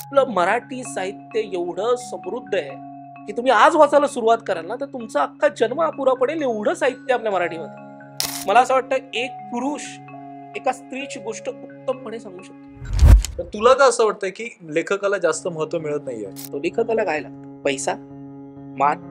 आपलं मराठी साहित्य एवढं समृद्ध आहे की तुम्ही आज वाचायला सुरुवात कराल ना तर तुमचा अख्खा जन्म अपुरा पडेल एवढं साहित्य आपल्या मराठीमध्ये. मला असं वाटतं एक पुरुष एका स्त्रीची गोष्ट उत्तमपणे सांगू शकतो. पण तुला का असं वाटतंय की लेखकाला जास्त महत्व मिळत नाहीये? तो लेखकाला काय लागतं? पैसा, मान,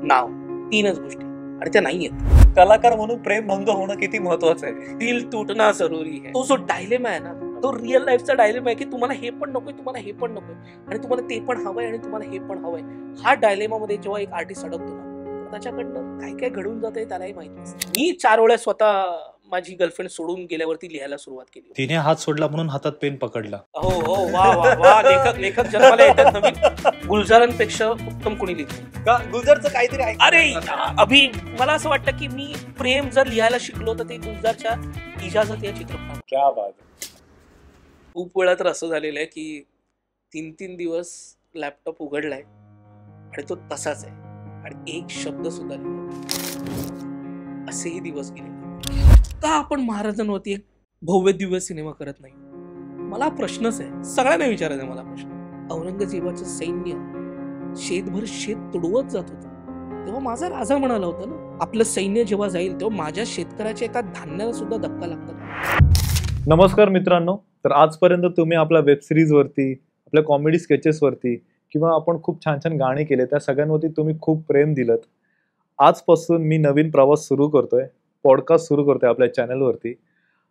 नाव, तीनच गोष्टी आणि त्या नाहीयेत. कलाकार म्हणून प्रेम भंग होणं किती महत्वाचं आहे? दिल तुटना जरुरी है. तो जो डायलेमा आहे ना तो रिअल लाईफचा डायलेमा आहे की तुम्हाला हे पण नकोय, तुम्हाला हे पण नकोय आणि तुम्हाला ते पण हवंय आणि तुम्हाला हे पण हवंय. हा डायलेमा मध्ये जेव्हा एक आर्टिस्ट अडकतो ना तर त्याच्याकडनं काय काय घडून जाते त्यालाही माहित नसतं. मी 4 वेळा स्वतः माझी गर्लफ्रेंड सोडून गेल्यावरती लिहायला सुरुवात केली. तिने हात सोडला म्हणून हातात पेन पकडला. हो हो वा वा वा. लेखक जन्माला येतात नवीन. गुलजारांपेक्षा उत्तम कोणी लिहितं का गुलजारचं काहीतरी आहे? अरे अभि मला असं वाटतं की मी प्रेम जर लिहायला शिकलो तर ते गुलजारच्या इजाजत या चित्रपटात. क्या बात. खूप वेळा तर असं झालेलं आहे की 3-3 दिवस लॅपटॉप उघडलाय आणि तो तसाच आहे आणि एक शब्द सुद्धा लिहिला. असेही दिवस गेले. का आपण महाराजांवरती एक भव्य दिव्य सिनेमा करत नाही? मला प्रश्नच आहे, सगळ्यांना विचारायचा मला प्रश्न. औरंगजेबाचं सैन्य शेतभर शेत तुडवत जात होतं तेव्हा माझा राजा म्हणाला होता ना आपलं सैन्य जेव्हा जाईल तेव्हा माझ्या शेतकऱ्याच्या एका धान्याला सुद्धा धक्का लागतो. नमस्कार मित्रांनो. तर आजपर्यंत तुम्ही आपल्या वेब सिरीज वरती, आपल्या कॉमेडी स्केचेस वरती किंवा आपण खूप छान छान गाणी केले त्या सगळ्यांवरती तुम्ही खूप प्रेम दिलं. आजपासून मी नवीन प्रवास सुरू करतोय, पॉडकास्ट सुरू करतोय आपल्या चॅनलवरती.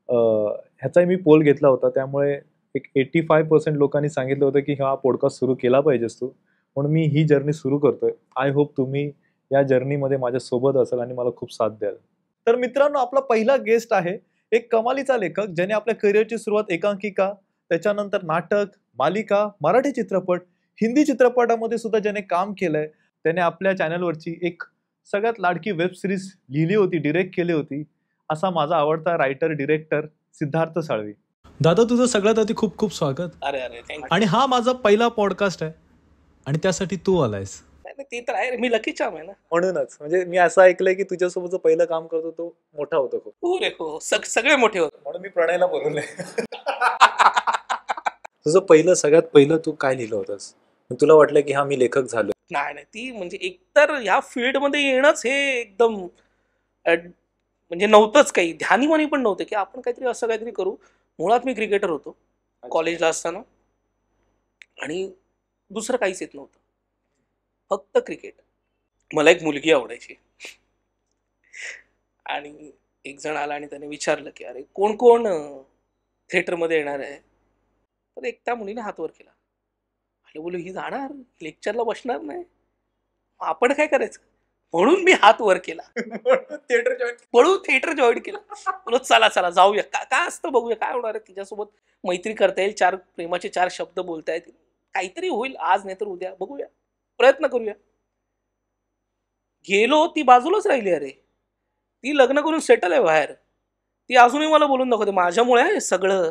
ह्याचाही मी पोल घेतला होता, त्यामुळे एक 85% लोकांनी सांगितलं होतं की हा पॉडकास्ट सुरू केला पाहिजेस तू, म्हणून मी ही जर्नी सुरू करतोय. आय होप तुम्ही या जर्नीमध्ये माझ्यासोबत असाल आणि मला खूप साथ द्याल. तर मित्रांनो, आपला पहिला गेस्ट आहे एक कमालीचा लेखक ज्याने आपल्या करिअरची सुरुवात एकांकिका, त्याच्यानंतर नाटक, मालिका, मराठी चित्रपट, हिंदी चित्रपटामध्ये सुद्धा ज्याने काम केलंय. त्याने आपल्या चॅनलवरची एक सगळ्यात लाडकी वेब सिरीज लिहिली होती, डिरेक्ट केली होती, असा माझा आवडता रायटर डिरेक्टर सिद्धार्थ साळवी. दादा, तुझं सगळ्यात आधी खूप खूप स्वागत. अरे अरे थँक्यू. आणि हा माझा पहिला पॉडकास्ट आहे आणि त्यासाठी तू आलायस. ते तर आहे, मी लकी चाम आहे ना. म्हणूनच म्हणजे मी असं ऐकलंय की तुझ्यासोबत जो पहिलं काम करतो तो मोठा होतो खूप. हो रे हो, सगळे मोठे होते म्हणून मी प्रणयला बोलवलंय. तुझं पहिलं सगळ्यात पहिलं तू काय लिहिलं होतंस? तुला वाटलं की हा मी लेखक झालो? नाही ती म्हणजे एकतर ह्या फील्डमध्ये येणंच हे एकदम म्हणजे नव्हतंच, काही ध्यानीमानी पण नव्हतं की आपण काहीतरी असं काहीतरी करू. मुळात मी क्रिकेटर होतो कॉलेजला असताना आणि दुसरं काहीच येत नव्हतं, फक्त क्रिकेट. मला एक मुलगी आवडायची आणि एक जण आला आणि त्याने विचारलं की अरे कोण कोण थिएटरमध्ये येणार आहे. तर एक त्या मुलीने हात वर केला. अरे बोलू ही जाणार लेक्चरला बसणार नाही, आपण काय करायचं? म्हणून मी हात वर केला. थिएटर जॉईन केलं. बोलो चला चला जाऊया, काय असतं बघूया काय होणार आहे. तिच्यासोबत मैत्री करता येईल, 4 प्रेमाचे 4 शब्द बोलता येतील, काहीतरी होईल आज नाही तर उद्या, बघूया, प्रयत्न करूया. गेलो, ती बाजूलाच राहिली. अरे ती लग्न करून सेटल आहे बाहेर. ती अजूनही मला बोलून दाखवते माझ्यामुळे आहे सगळं,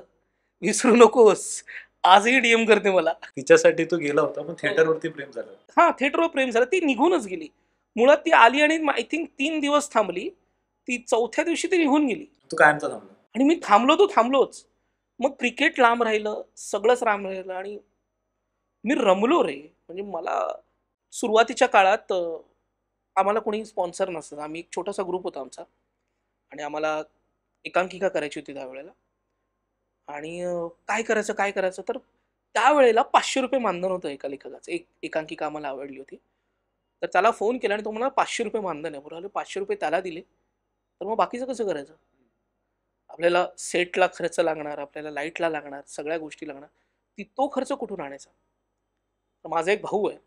विसरू नकोस. आजही डीएम करते मला. तिच्यासाठी तू गेला होता, मग थिएटरवरती प्रेम झालं? हा, थिएटरवर प्रेम झालं. ती निघूनच गेली. मुळात ती आली आणि आय थिंक 3 दिवस थांबली. ती 4थ्या दिवशी ती निघून गेली. तू कायमचा थांबला? आणि मी थांबलो तो थांबलोच. मग क्रिकेट लांब राहिलं, सगळंच लांब राहिलं आणि मी रमलो रे. म्हणजे मला सुरुवातीच्या काळात आम्हाला कोणी स्पॉन्सर नसतं. आम्ही एक छोटासा ग्रुप होता आमचा आणि आम्हाला एकांकिका करायची होती त्यावेळेला. आणि काय करायचं तर त्यावेळेला 500 रुपये मानधन होतं एका लेखकाचं. एक एकांकिका आम्हाला आवडली होती तर त्याला फोन केला आणि तो म्हणाला 500 रुपये मानधन आहे. बरोबर, 500 रुपये त्याला दिले तर मग बाकीचं कसं करायचं? आपल्याला सेटला खर्च लागणार, आपल्याला लाईटला लागणार, सगळ्या गोष्टी लागणार. तो खर्च कुठून आणायचा? तर माझा एक भाऊ आहे,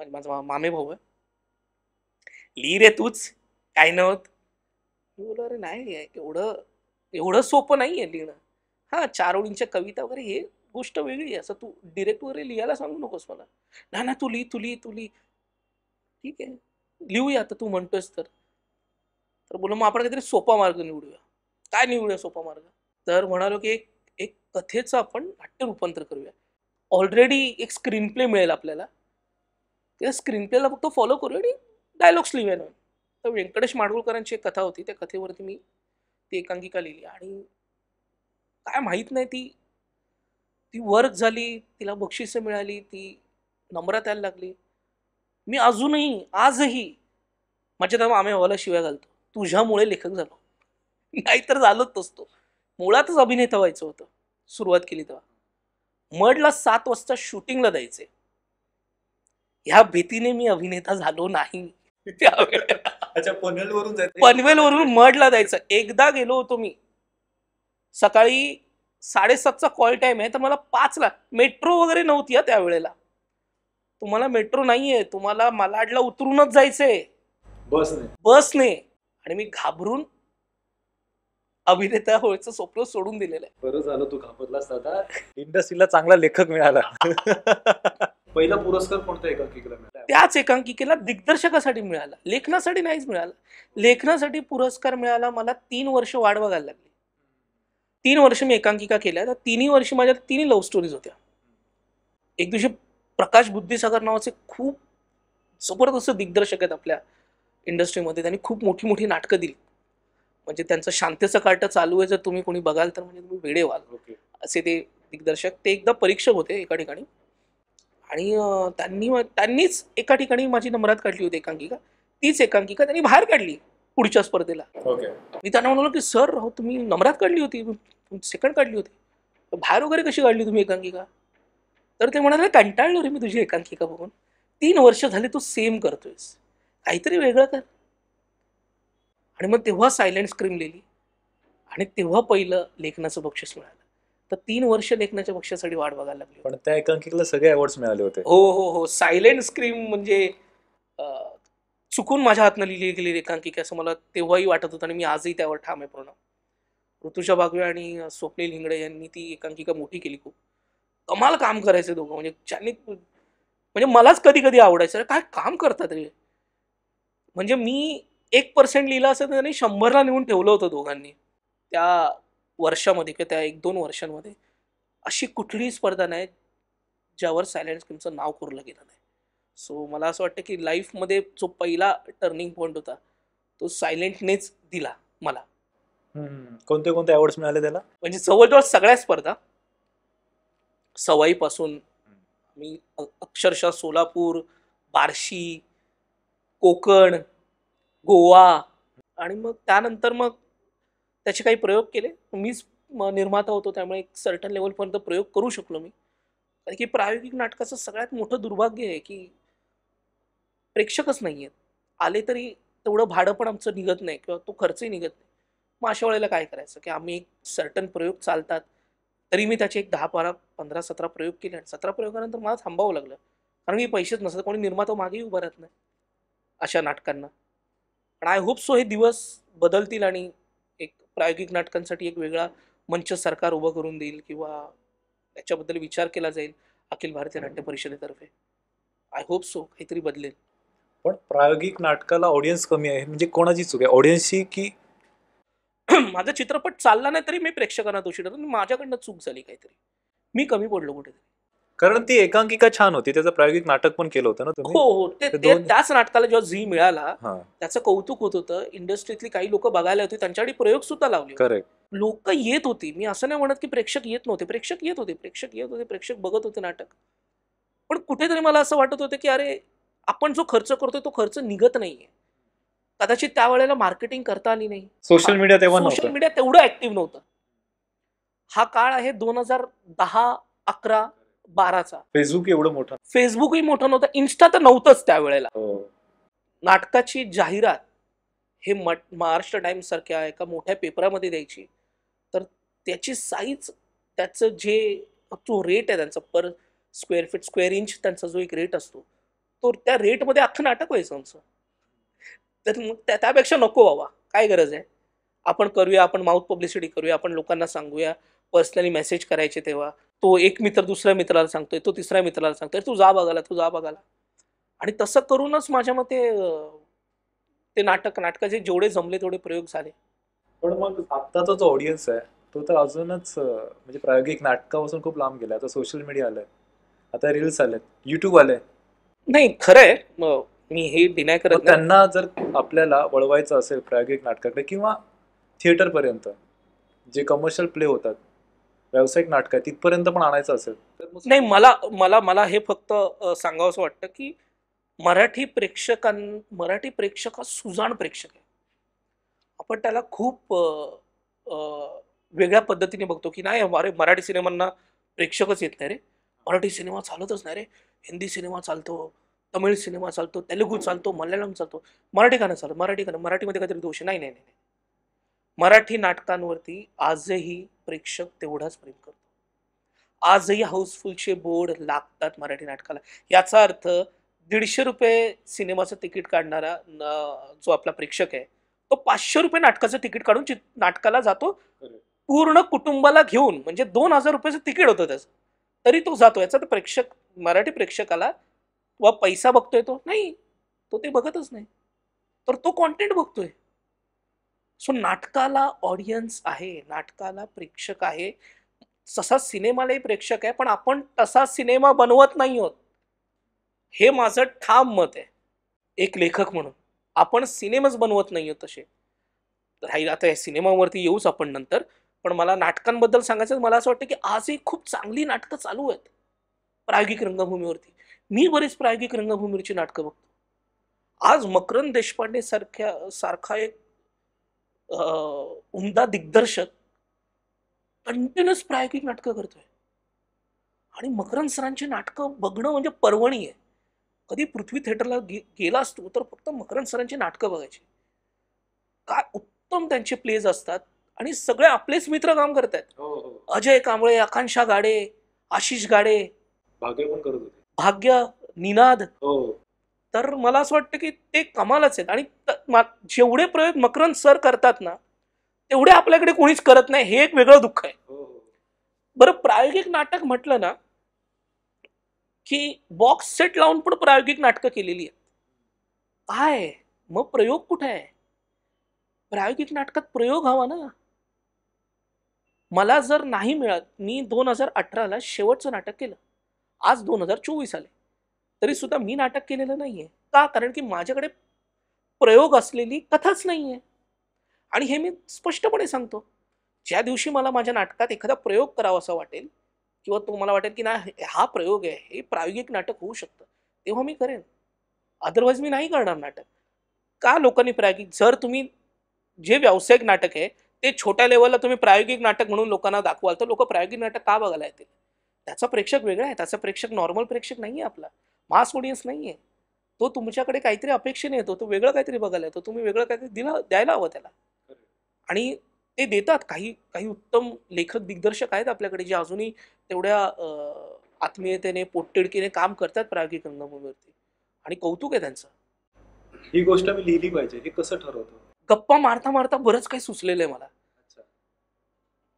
माझा मामे भाऊ आहे. लिही रे तूच, काय नव्हत. मी बोललो अरे नाही एवढं सोपं नाही आहे लिहिणं. हां 4 ओळींच्या कविता वगैरे हे गोष्ट वेगळी आहे, असं तू डिरेक्ट वगैरे लिहायला सांगू नकोस मला. ना तू लिही. ठीक आहे लिहूया आता तू म्हणतोयस तर बोललो मग आपण काहीतरी सोपा मार्ग निवडूया. काय निवडूया सोपा मार्ग? तर म्हणालो की एक कथेचं आपण नाट्य रूपांतर करूया. ऑलरेडी एक स्क्रीन प्ले मिळेल आपल्याला, त्या स्क्रीन प्लेला फक्त फॉलो करूया आणि डायलॉग्स लिहूया ना. तर व्यंकटेश माडगुळकरांची एक कथा होती, त्या कथेवरती मी ती एकांकिका लिहिली आणि काय माहीत नाही ती ती वर्क झाली, तिला बक्षिसं मिळाली, ती नंबरात यायला लागली. मी अजूनही आजही माझ्या तेव्हा आम्ही भावाला शिव्या घालतो, तुझ्यामुळे लेखक झालो. नाहीतर झालोच नसतो. मुळातच अभिनेता व्हायचं होतं सुरुवात केली तेव्हा. मडला 7 वाजता शूटिंगला जायचे. ह्या भीतीने मी अभिनेता झालो नाही. त्यावेळेला अच्छा, पनवेलवरून जायचं. पनवेलवरून मडला जायचं. एकदा गेलो होतो मी, सकाळी 7:30चा कॉल टाइम आहे, तर मला 5ला मेट्रो वगैरे नव्हती त्यावेळेला. तुम्हाला मेट्रो नाहीये, तुम्हाला मालाडला उतरूनच जायचंय बसने. आणि मी घाबरून अभिनेता व्हायचं स्वप्न सोडून दिलेलं आहे. बरं झालं तू घाबरलास दादा. इंडस्ट्रीला चांगला लेखक मिळाला. पहिला पुरस्कार कोणत्या एकांकिकेला मिळाला? त्याच एकांकिकेला दिग्दर्शकासाठी मिळाला, लेखनासाठी नाहीच मिळाला. लेखनासाठी पुरस्कार मिळाला मला 3 वर्ष वाट बघायला लागली. 3 वर्ष मी एकांकिका केल्या, तर 3ही वर्षी माझ्या 3ही लव्ह स्टोरीज होत्या. एक दिवशी प्रकाश बुद्धिसागर नावाचे खूप जबरदस्त दिग्दर्शक आहेत आपल्या इंडस्ट्रीमध्ये. त्यांनी खूप मोठी मोठी नाटकं दिली. म्हणजे त्यांचं शांतीचं कार्ट चालू आहे, जर तुम्ही कोणी बघाल तर म्हणजे तुम्ही वेडे व्हाल. असे ते दिग्दर्शक. ते एकदा परीक्षक होते एका ठिकाणी, आणि त्यांनीच एका ठिकाणी माझी नंबरात काढली होती एकांकिका. तीच एकांकिका त्यांनी बाहेर काढली पुढच्या स्पर्धेला. मी त्यांना म्हणालो की सर, तुम्ही नंबरात काढली होती, सेकंड काढली होती, बाहेर वगैरे कशी काढली तुम्ही एकांकिका? तर ते म्हणाले, कंटाळलो रे मी तुझी एकांकिका बघून. 3 वर्ष झाले तू सेम करतोयस, काहीतरी वेगळं कर. आणि मग तेव्हा सायलेंट स्क्रीम लिहिली, आणि तेव्हा पहिलं लेखनाचं बक्षीस मिळालं. तर 3 वर्ष लेखनाच्या बक्षिसासाठी वाट बघायला लागली. पण त्या एकांकिकेला सगळे अवॉर्ड्स मिळाले होते. हो हो हो. सायलेंट स्क्रीम म्हणजे चुकून माझ्या हातनं लिहिली गेली एकांकिका असं मला तेव्हाही वाटत होतं, आणि मी आजही त्यावर ठाम आहे पूर्ण. ऋतुजा बागवे आणि स्वप्नील हिंगडे यांनी ती एकांकिका मोठी केली. खूप कमाल काम करायचे दोघं. म्हणजे ज्यांनी, म्हणजे मलाच कधी कधी आवडायचं, काय काम करतात रे. म्हणजे मी 1% लिहिलं असं, तर त्यांनी 100ला नेऊन ठेवलं होतं दोघांनी त्या वर्षामध्ये किंवा त्या 1-2 वर्षांमध्ये. अशी कुठलीही स्पर्धा नाही ज्यावर सायलेंट स्क्रीमचं नाव कोरलं गेलं नाही. सो मला असं वाटतं की लाईफमध्ये जो पहिला टर्निंग पॉईंट होता तो सायलेंटनेच दिला मला. कोणते कोणते अवॉर्ड्स मिळाले त्याला? म्हणजे जवळजवळ सगळ्या स्पर्धा, सवाईपासून मी अक्षरशः सोलापूर, बार्शी, कोकण, गोवा, आणि मग त्यानंतर मग त्याचे काही प्रयोग केले. मीच निर्माता होतो, त्यामुळे एक सर्टन लेवलपर्यंत प्रयोग करू शकलो मी. कारण की प्रायोगिक नाटकाचं सगळ्यात मोठं दुर्भाग्य आहे की प्रेक्षकच नाही आहेत. आले तरी तेवढं भाडं पण आमचं निघत नाही, किंवा तो खर्चही निघत नाही. मग अशा वेळेला काय करायचं की आम्ही एक सर्टन प्रयोग चालतात, तरी मी त्याचे एक 10, 12, 15, 17 प्रयोग केले, आणि 17 प्रयोगानंतर मला थांबावं लागलं, कारण की पैसेच नसतात. कोणी निर्माता मागेही उभा राहत नाही अशा नाटकांना. पण आय होप सो हे दिवस बदलतील, आणि एक प्रायोगिक नाटकांसाठी एक वेगळा मंच सरकार उभं करून देईल, किंवा त्याच्याबद्दल विचार केला जाईल अखिल भारतीय नाट्य परिषदेतर्फे. आय होप सो काहीतरी बदलेल. पण प्रायोगिक नाटकाला ऑडियन्स कमी आहे, म्हणजे कोणाची चूक आहे, ऑडियन्सची की? माझा चित्रपट चालला नाही तरी मी प्रेक्षकांना दोषी ठरतो, माझ्याकडनं चूक झाली काहीतरी, मी कमी पडलो कुठेतरी. कारण ती एकांकिका छान होती, त्याचं प्रायोगिक नाटक पण केलं होतं ना तुम्ही? हो हो. त्याच नाटकाला जेव्हा झी मिळाला त्याचं कौतुक होत होतं. इंडस्ट्रीतली काही लोक बघायला होती, त्यांच्याकडे प्रयोग सुद्धा लावले. करेक्ट. लोक येत होती. मी असं नाही म्हणत की प्रेक्षक येत नव्हते, प्रेक्षक येत होते, प्रेक्षक बघत होते नाटक. पण कुठेतरी मला असं वाटत होतं की अरे, आपण जो खर्च करतोय तो खर्च निघत नाहीये. कदाचित त्यावेळेला मार्केटिंग करता आली नाही. सोशल मीडिया तेव्हा सोशल मीडिया तेवढं ऍक्टिव्ह नव्हतं. हा काळ आहे 2010, 11, 12चा. फेसबुक एवढं मोठं, फेसबुकही मोठं नव्हतं, इन्स्टा तर नव्हतंच त्यावेळेला. नाटकाची जाहिरात हे महाराष्ट्र टाइम्स सारख्या एका मोठ्या पेपरामध्ये द्यायची, तर त्याची साईज, त्याचं जो रेट आहे त्यांचा per square feet, square inch त्यांचा जो एक रेट असतो, तो त्या रेटमध्ये अख्खं नाटक व्हायचं आमचं. तर मग त्यापेक्षा नको बाबा, काय गरज आहे. आपण करूया, आपण माउथ पब्लिसिटी करूया, आपण लोकांना सांगूया, पर्सनली मेसेज करायचे. तेव्हा तो एक मित्र दुसऱ्या मित्राला सांगतोय, तो तिसऱ्या मित्राला सांगतोय, तू जा बघायला. आणि तसं करूनच माझ्या मते ते नाटकाचे जेवढे जमले तेवढे प्रयोग झाले. पण मग आत्ताचा जो ऑडियन्स आहे तो तर अजूनच म्हणजे प्रायोगिक नाटकापासून खूप लांब गेला. आता सोशल मीडिया आलंय, आता रील्स आलेत, युट्यूब आलंय. नाही, खरंय, मी हे डिनाय करत नाही. त्यांना जर आपल्याला वळवायचं असेल प्रायोगिक नाटकाकडे किंवा थिएटर पर्यंत, जे कमर्शियल प्ले होतात, व्यावसायिक नाटक आहे तिथपर्यंत पण आणायचं असेल तर नाही, मला मला मला हे फक्त सांगावंसं वाटतं की मराठी प्रेक्षक हा सुजाण प्रेक्षक आहे. आपण त्याला खूप अ, वेगळ्या पद्धतीने बघतो की नाही, अरे मराठी सिनेमांना प्रेक्षकच येत नाही रे, मराठी सिनेमा चालतच नाही रे, हिंदी सिनेमा चालतो, तमिळ सिनेमा चालतो, तेलुगू चालतो, मल्याळम चालतो, मराठी का नाही चालत, मराठी का नाही, मराठीमध्ये काहीतरी दोष आहे. नाही नाही नाही, मराठी नाटकांवरती आजही प्रेक्षक तेवढाच प्रेम करतो. आजही हाऊसफुलचे बोर्ड लागतात मराठी नाटकाला. याचा अर्थ ₹150 सिनेमाचं तिकीट काढणारा जो आपला प्रेक्षक आहे, तो ₹500 नाटकाचं तिकीट काढून नाटकाला जातो. पूर्ण कुटुंबाला घेऊन, म्हणजे ₹2000 तिकीट होतं त्याचं, तरी तो जातो. याचा तर मराठी प्रेक्षकाला व पैसा बघतोय तो नाही, तो ते बघतच नाही, तर तो कॉन्टेंट बघतोय. सो नाटकाला ऑडियन्स आहे, नाटकाला प्रेक्षक आहे. तसा सिनेमालाही प्रेक्षक आहे, पण आपण तसा सिनेमा बनवत नाही आहोत, हे माझं ठाम मत आहे. एक लेखक म्हणून आपण सिनेमाच बनवत नाही आहोत तसे. राहील आता या सिनेमावरती येऊच आपण नंतर, पण मला नाटकांबद्दल सांगायचं, मला असं वाटतं की आजही खूप चांगली नाटकं चालू आहेत प्रायोगिक रंगभूमीवरती. मी बरीच प्रायोगिक रंगभूमीवरची नाटकं बघतो. आज मकरंद देशपांडे सारखा एक उमदा दिग्दर्शक कंटिन्युअस प्रायोगिक नाटकं करतोय, आणि मकरंद सरांची नाटकं बघणं म्हणजे पर्वणी आहे. कधी पृथ्वी थिएटरला गेला असतो तर फक्त मकरंद सरांची नाटकं बघायची. काय उत्तम त्यांचे प्लेज असतात, आणि सगळे आपलेच मित्र काम करतायत. अजय कांबळे, आकांक्षा गाडे, आशिष गाडे, भाग्य पण करत होते, भाग्य, निनाद. तर मला असं वाटतं की ते कमालच आहेत. आणि जेवढे प्रयोग मकरंद सर करतात ना, तेवढे आपल्याकडे कोणीच करत नाही, हे एक वेगळं दुःख आहे. बरं, प्रायोगिक नाटक म्हटलं ना की बॉक्स सेट लावून पण प्रायोगिक नाटकं केलेली आहेत. काय मग प्रयोग कुठे आहे? प्रायोगिक नाटकात प्रयोग हवा ना. मला जर नाही मिळत, मी 2018ला शेवटचं नाटक केलं, आज 2024 आले, तरी सुद्धा मी नाटक केलेलं नाहीये. का? कारण की माझ्याकडे प्रयोग असलेली कथाच नाहीये. आणि हे मी स्पष्टपणे सांगतो, ज्या दिवशी मला माझ्या नाटकात एखादा प्रयोग करावा असा वाटेल, किंवा तो मला वाटेल की ना हा प्रयोग आहे, हे प्रायोगिक नाटक होऊ शकतं, तेव्हा मी करेन. अदरवाईज मी नाही करणार नाटक. का लोकांनी प्रायोगिक, जर तुम्ही जे व्यावसायिक नाटक आहे ते छोट्या लेवलला तुम्ही प्रायोगिक नाटक म्हणून लोकांना दाखवाल, तर लोक प्रायोगिक नाटक का बघायला येतील? त्याचा प्रेक्षक वेगळा आहे. त्याचा प्रेक्षक नॉर्मल प्रेक्षक नाहीये, आपला मास ऑडियन्स नाहीये. तो तुमच्याकडे काहीतरी अपेक्षेने येतो, तो वेगळं काहीतरी बघायला येतो, तुम्ही वेगळं काहीतरी द्यायला हवं त्याला. आणि ते देतात. काही काही उत्तम लेखक दिग्दर्शक आहेत आपल्याकडे, जे अजूनही तेवढ्या आत्मीयतेने, पोटतिडकीने काम करतात प्रायोगिक रंगभूमीवरती, आणि कौतुक आहे त्यांचं. ही गोष्ट मी लिहिली पाहिजे, हे कसं ठरवतो? गप्पा मारता मारता बरंच काही सुचलेलं आहे मला.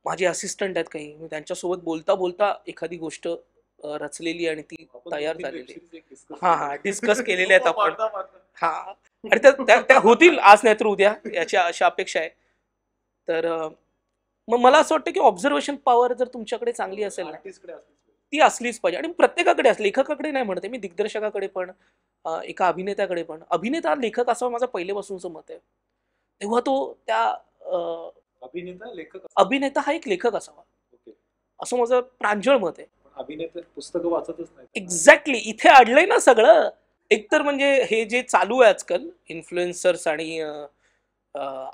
माझे असिस्टंट आहेत काही, मी त्यांच्यासोबत बोलता बोलता एखादी गोष्ट रचलेली आणि ती तयार झालेली. हा, डिस्कस केलेले आहेत आपण. हा, आणि त्या होतील आज नाही तर उद्या, याची अशा अपेक्षा आहे. तर मग मला असं वाटतं की ऑब्झर्वेशन पॉवर जर तुमच्याकडे चांगली असेल ना, ती असलीच पाहिजे. आणि प्रत्येकाकडे असली, लेखकाकडे नाही म्हणते मी, दिग्दर्शकाकडे पण, एका अभिनेत्याकडे पण. अभिनेता लेखक असं माझं पहिल्यापासूनचं मत आहे. तेव्हा तो त्या अभिनेता हा एक लेखक असावा, असं माझं प्रांजळ मत आहे. अभिनेता पुस्तकं वाचतच नाही. एक्झॅक्टली, इथे अडलंय ना सगळं. एकतर म्हणजे हे जे चालू आहे आजकाल, इन्फ्लुएन्सर्स आणि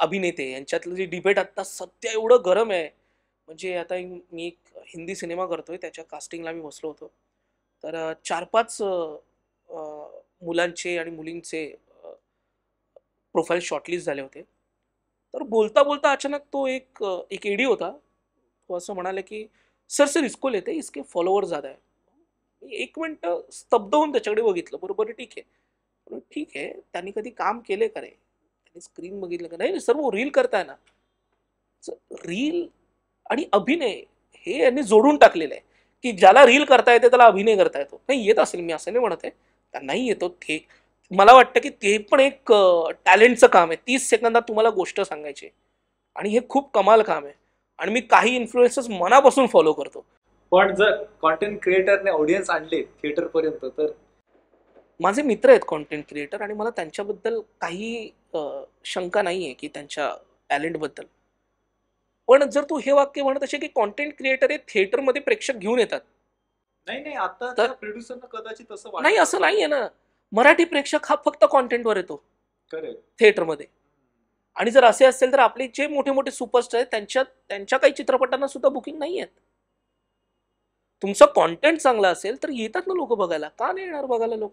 अभिनेते यांच्यातलं जे डिबेट आता सध्या एवढं गरम आहे. म्हणजे आता मी एक हिंदी सिनेमा करतोय, त्याच्या कास्टिंगला मी बसलो होतो. तर 4-5 मुलांचे आणि मुलींचे प्रोफाईल शॉर्टलिस्ट झाले होते. तर बोलता बोलता अचानक तो एक एडी होता, तो असं म्हणाले की सर इसको लेते, इसके फॉलोअर ज्यादा है. मी 1 मिनिट स्तब्ध होऊन त्याच्याकडे बघितलं. बरोबर, ठीक आहे, ठीक आहे, त्यांनी कधी काम केले का रे? त्यांनी स्क्रीन बघितलं का? नाही सर, वो रील करताय ना. रील आणि अभिनय हे यांनी जोडून टाकलेलं आहे, की ज्याला रील करता येते त्याला अभिनय करता येतो. नाही येत असेल, मी असं नाही म्हणत आहे, नाही येतो ते. मला वाटतं की ते पण एक टॅलेंटचं काम आहे. 30 सेकंदात तुम्हाला गोष्ट सांगायची, आणि हे खूप कमाल काम आहे. आणि मी काही इन्फ्लुएन्सर्स मनापासून फॉलो करतो. पण जर कॉन्टेंट क्रिएटरने ऑडियन्स आणले थिएटर पर्यंत, तर माझे मित्र आहेत कॉन्टेंट क्रिएटर, आणि मला त्यांच्याबद्दल काही शंका नाही आहे की त्यांच्या टॅलेंटबद्दल. पण जर तू हे वाक्य म्हणत असे की कॉन्टेंट क्रिएटर हे थिएटरमध्ये प्रेक्षक घेऊन येतात, नाही आता तर त्या प्रोड्युसरना कदाचित असं नाही, वाटतं असं नाहीये ना. मराठी प्रेक्षक हा फक्त कॉन्टेंटवर येतो करेक्ट. थिएटरमध्ये. आणि जर असे असेल तर आपले जे मोठे मोठे सुपरस्टार आहेत त्यांच्या काही चित्रपटांना सुद्धा बुकिंग नाही आहेत. तुमचं कॉन्टेंट चांगलं असेल तर येतात ना लोक बघायला. का नाही येणार बघायला लोक?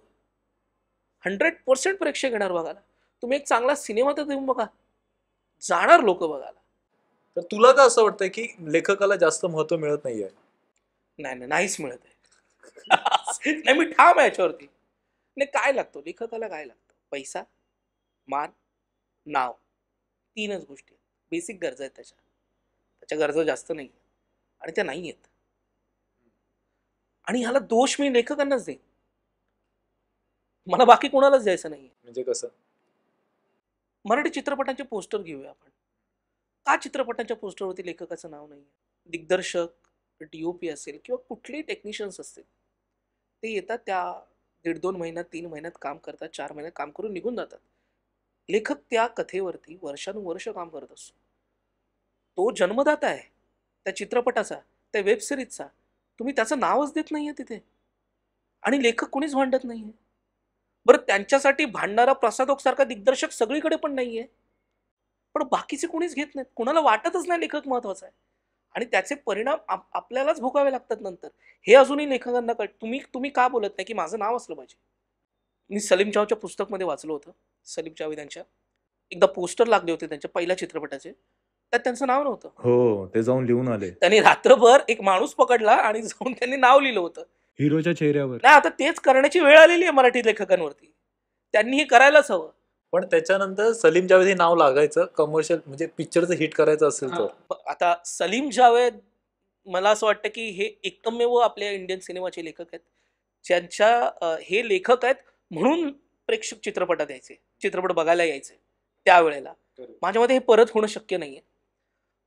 100% प्रेक्षक येणार बघायला. तुम्ही एक चांगला सिनेमा तर देऊन बघा, जाणार लोक बघायला. तर तुला का असं वाटतंय की लेखकाला जास्त महत्व मिळत नाहीये? नाहीच मिळत आहे. नाही, मी ठाम आहे याच्यावरती. नाही, काय लागतो लेखकाला? काय लागतं? पैसा, मान, नाव. 3च गोष्टी आहेत. बेसिक गरजा आहेत त्याच्या गरजा जास्त नाही आणि त्या नाही आहेत. आणि ह्याला दोष मी लेखकांनाच देईन, मला बाकी कोणालाच द्यायचं नाही. म्हणजे कसं? मराठी चित्रपटांचे पोस्टर घेऊया आपण. का चित्रपटांच्या पोस्टरवरती लेखकाचं नाव नाही? दिग्दर्शक, DOP असेल किंवा कुठलेही टेक्निशियन्स असतील, ते येतात, त्या 1.5-2 महिन्यात 3 महिन्यात काम करतात, 4 महिन्यात काम करून निघून जातात. लेखक त्या कथेवरती वर्षानुवर्ष काम करत असतो. तो जन्मदाता आहे त्या चित्रपटाचा, त्या वेब सिरीजचा. तुम्ही त्याचं नावच देत नाहीये तिथे आणि लेखक कोणीच भांडत नाहीये. बरं, त्यांच्यासाठी भांडणारा प्रसाद ओक सारखा दिग्दर्शक सगळीकडे पण नाहीये, पण बाकीचे कोणीच घेत नाहीत. कोणाला वाटतच नाही लेखक महत्वाचा आहे आणि त्याचे परिणाम आपल्यालाच भोगावे लागतात नंतर. हे अजूनही लेखकांना कळत. तुम्ही का बोलत नाही की माझं नाव असलं पाहिजे? मी सलीम चावच्या पुस्तकमध्ये वाचलं होतं. सलीम जावेद यांच्या एकदा पोस्टर लागले होते त्यांच्या पहिल्या चित्रपटाचे, त्यात त्यांचं नाव नव्हतं. हो, ते जाऊन लिहून आले. त्यांनी रात्रभर एक माणूस पकडला आणि जाऊन त्यांनी नाव लिहिलं होतं हिरोच्या चेहऱ्यावर. नाही. आता तेच करण्याची वेळ आलेली आहे मराठी लेखकांवरती. त्यांनी हे करायलाच हवं. पण त्याच्यानंतर सलीम जावेद हे नाव लागायचं कमर्शियल, म्हणजे पिक्चरचं हिट करायचं असेल तर. आता सलीम जावेद, मला असं वाटतं की हे एकमेव आपल्या इंडियन सिनेमाचे लेखक आहेत ज्यांच्या हे लेखक आहेत म्हणून प्रेक्षक चित्रपटात यायचे, चित्रपट बघायला यायचे त्यावेळेला. माझ्या मते हे परत होणं शक्य नाहीये.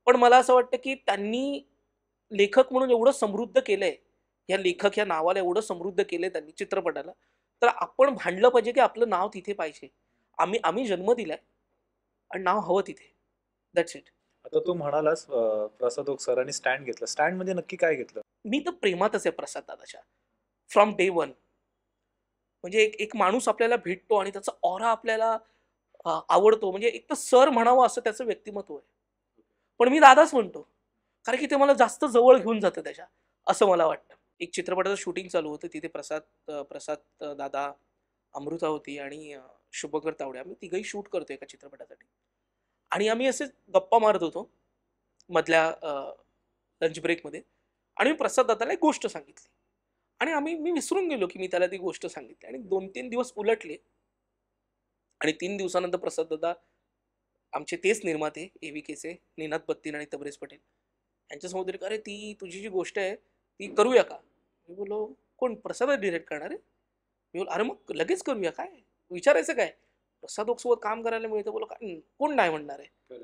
पण मला असं वाटतं की त्यांनी लेखक म्हणून एवढं समृद्ध केलंय, या लेखक या नावाला एवढं समृद्ध केलंय त्यांनी चित्रपटाला, तर आपण भांडलं पाहिजे की आपलं नाव तिथे पाहिजे. आम्ही जन्म दिलाय आणि नाव हवं तिथे. That's it. आता तू म्हणालास प्रसाद ओक सरांनी स्टँड घेतलं. स्टँड म्हणजे नक्की काय घेतलं? मी तर प्रेमातच आहे प्रसाद दादाच्या, फ्रॉम डे वन. म्हणजे एक माणूस आपल्याला भेटतो आणि त्याचा ऑरा आपल्याला आवडतो. म्हणजे एक तर सर म्हणावं असं त्याचं व्यक्तिमत्व आहे, पण मी दादाच म्हणतो कारण की ते मला जास्त जवळ घेऊन जातं त्याच्या, असं मला वाटतं. एक चित्रपटाचं शूटिंग चालू होतं तिथे. प्रसाद दादा, अमृता होती आणि शुभकर तावडे. आम्ही तिघही शूट करतो एका चित्रपटासाठी आणि आम्ही असे गप्पा मारत होतो मधल्या लंच ब्रेकमध्ये आणि मी प्रसाद दादाला एक गोष्ट सांगितली आणि मी विसरून गेलो की मी त्याला ती गोष्ट सांगितली आणि 2-3 दिवस उलटले आणि 3 दिवसानंतर प्रसाद दादा, आमचे तेच निर्माते AVKचे निनाद बत्तीन आणि तबरेज पटेल, यांच्यासमोर तरी, अरे ती तुझी जी गोष्ट आहे ती करूया का? मी बोलो, कोण? प्रसाद डिरेक्ट करणार आहे? मी बोल, अरे मग लगेच करूया, काय विचारायचं काय? प्रसाद ओकसोबत काम करायला मिळतं. बोलो, काय कोण नाही म्हणणार आहे?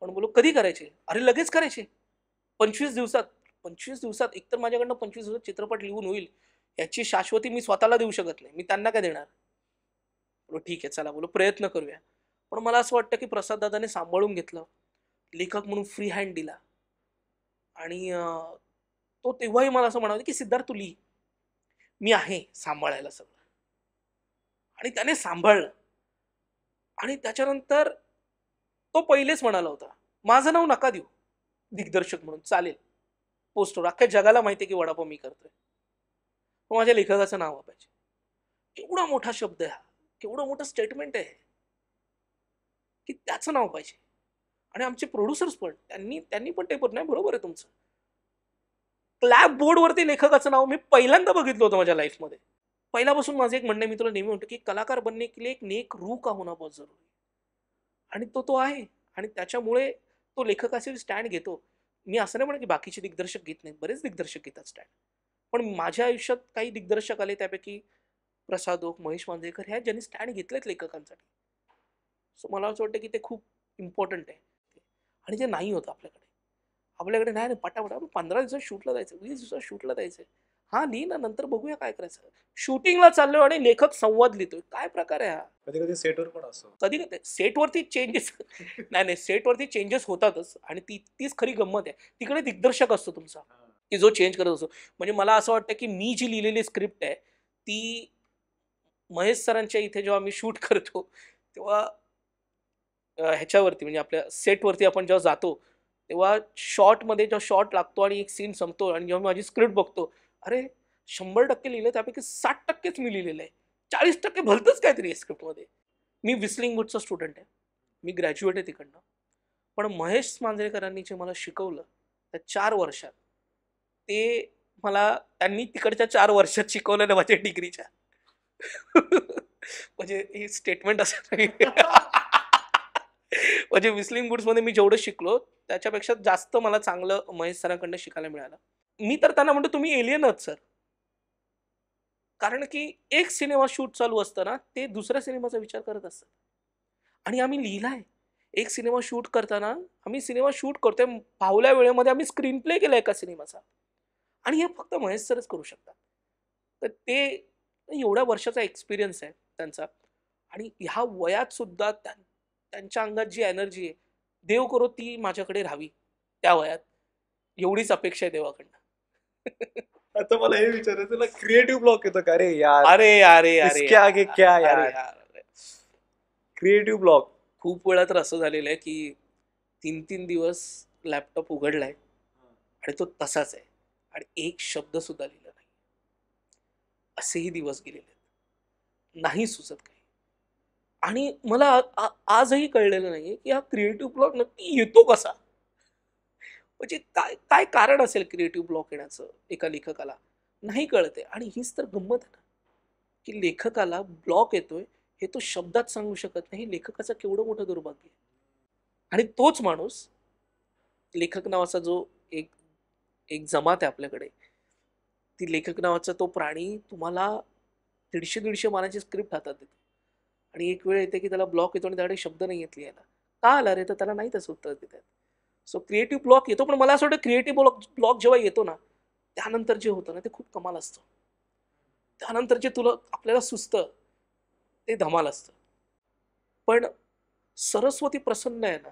पण बोलो कधी करायचे? अरे लगेच करायचे, 25 दिवसात. 25 दिवसात? एकतर माझ्याकडनं 25 दिवसात चित्रपट लिहून होईल याची शाश्वती मी स्वतःला देऊ शकत नाही, मी त्यांना काय देणार? बोलो ठीक आहे, चला, बोलो प्रयत्न करूया. पण मला असं वाटतं की प्रसाद दादाने सांभाळून घेतलं, लेखक म्हणून फ्री हँड दिला आणि तो तेव्हाही मला असं म्हणाला की सिद्धार्थ तू लिही, मी आहे सांभाळायला सगळं. आणि त्याने सांभाळलं आणि त्याच्यानंतर तो पहिलेच म्हणाला होता, माझं नाव नका देऊ दिग्दर्शक म्हणून, चालेल पोस्टर, अख्ख्या जगाला माहिती आहे की वडापाव मी करतोय, पण माझ्या लेखकाचं नाव पाहिजे. केवढा मोठा शब्द आहे हा, केवढं मोठं स्टेटमेंट आहे की त्याचं नाव पाहिजे. आणि आमचे प्रोड्युसर्स पण त्यांनी पण ते पण नाही, बरोबर आहे तुमचं. क्लॅप बोर्डवरती लेखकाचं नाव मी पहिल्यांदा बघितलं होतं माझ्या लाईफमध्ये. पहिल्यापासून माझं एक म्हणणं आहे, मी तुला नेहमी म्हणतो की कलाकार बनने के लिए एक नेक रूह का होना बहुत जरूरी है. आणि तो आहे आणि त्याच्यामुळे तो लेखकाचे स्टँड घेतो. मी असं नाही म्हणत की बाकीचे दिग्दर्शक घेत नाहीत, बरेच दिग्दर्शक घेतात स्टँड. पण माझ्या आयुष्यात काही दिग्दर्शक आले, त्यापैकी प्रसाद ओक, महेश मांजरेकर, ह्या ज्यांनी स्टँड घेतलेत लेखकांसाठी. सो मला असं वाटतं की ते खूप इम्पॉर्टंट आहे आणि ते नाही होतं आपल्याकडे. नाही पटापट आपण 15 दिवसात शूटला जायचं, 20 दिवसात शूटला जायचं. हा लिही ना, नंतर बघूया काय करायचं. शूटिंगला चाललोय आणि लेखक संवाद लिहितोय, काय प्रकार आहे हा? कधी कधी सेटवर पण असतो. कधी कधी सेटवरती चेंजेस नाही नाही, सेटवरती चेंजेस होतातच आणि तीच खरी गंमत आहे. तिकडे दिग्दर्शक असतो तुमचा, की जो चेंज करत असतो. म्हणजे मला असं वाटतं की मी जी लिहिलेली स्क्रिप्ट आहे ती महेश सरांच्या इथे जेव्हा मी शूट करतो तेव्हा ह्याच्यावरती म्हणजे आपल्या सेटवरती आपण जेव्हा जातो तेव्हा शॉर्टमध्ये जेव्हा शॉट लागतो आणि एक सीन संपतो आणि जेव्हा मी माझी स्क्रिप्ट बघतो, अरे 100% लिहिलं त्यापैकी 60%च मी लिहिलेलं आहे, 40% भलतंच काहीतरी आहे स्क्रिप्टमध्ये. मी विस्लिंग वूडचा स्टुडंट आहे, मी ग्रॅज्युएट आहे तिकडनं. पण महेश मांजरेकरांनी जे मला शिकवलं त्या 4 वर्षात, ते मला त्यांनी तिकडच्या 4 वर्षात शिकवलेलं माझ्या डिग्रीच्या. म्हणजे हे स्टेटमेंट असं नाही. म्हणजे विस्लिंग वूड्समध्ये मी जेवढं शिकलो त्याच्यापेक्षा जास्त मला चांगलं महेश सरांकडनं शिकायला मिळालं. मी तर त्यांना म्हणतो तुम्ही एलियन आहात सर. कारण की एक सिनेमा शूट चालू असताना ते दुसऱ्या सिनेमाचा विचार करत असतात. आणि आम्ही लिहिलाय. एक सिनेमा शूट करताना आम्ही सिनेमा शूट करतोय, फावल्या वेळेमध्ये आम्ही स्क्रीन प्ले केलाय एका सिनेमाचा. आणि हे फक्त महेश सरच करू शकतात. तर ते एवढ्या वर्षाचा एक्सपिरियन्स आहे त्यांचा. आणि ह्या वयात सुद्धा त्यांच्या अंगात जी एनर्जी आहे, देव करो ती माझ्याकडे राहावी त्या वयात. एवढीच अपेक्षा आहे देवाकडनं. आता मला हे विचारायचं, तुला क्रिएटिव्ह ब्लॉक येतो का रे यार? अरे अरे अरे इसके आगे क्या यार? अरे यार, क्रिएटिव्ह ब्लॉक. खूप वेळा तर असं झालेलं आहे की 3-3 दिवस लॅपटॉप उघडलाय आणि तो तसाच आहे आणि एक शब्द सुद्धा लिहिला नाही. असेही दिवस गेलेले आहेत. नाही सुचत काही. आणि मला आजही कळलेलं नाहीये की हा क्रिएटिव्ह ब्लॉक नक्की येतो कसा. म्हणजे काय काय कारण असेल क्रिएटिव्ह ब्लॉक येण्याचं एका लेखकाला, नाही कळते. आणि हीच तर गंमत आहे ना, की लेखकाला ब्लॉक येतोय हे तो शब्दात सांगू शकत नाही. लेखकाचं केवढं मोठं दुर्भाग्य आहे. आणि तोच माणूस, लेखक नावाचा जो एक एक जमात आहे आपल्याकडे, ती लेखक नावाचा तो प्राणी तुम्हाला 150-150 पानाची स्क्रिप्ट हातात देतो आणि एक वेळ येते की त्याला ब्लॉक येतो आणि त्याकडे शब्द नाही येत लिहायला. का आला रे? तर त्याला नाही तसं उत्तर देतात. सो क्रिएटिव्ह ब्लॉक येतो. पण मला असं वाटतं क्रिएटिव्ह ब्लॉक जेव्हा येतो ना, त्यानंतर जे होतं ना ते खूप कमाल असतं. त्यानंतर जे तुला आपल्याला सुचतं ते धमाल असतं. पण सरस्वती प्रसन्न आहे ना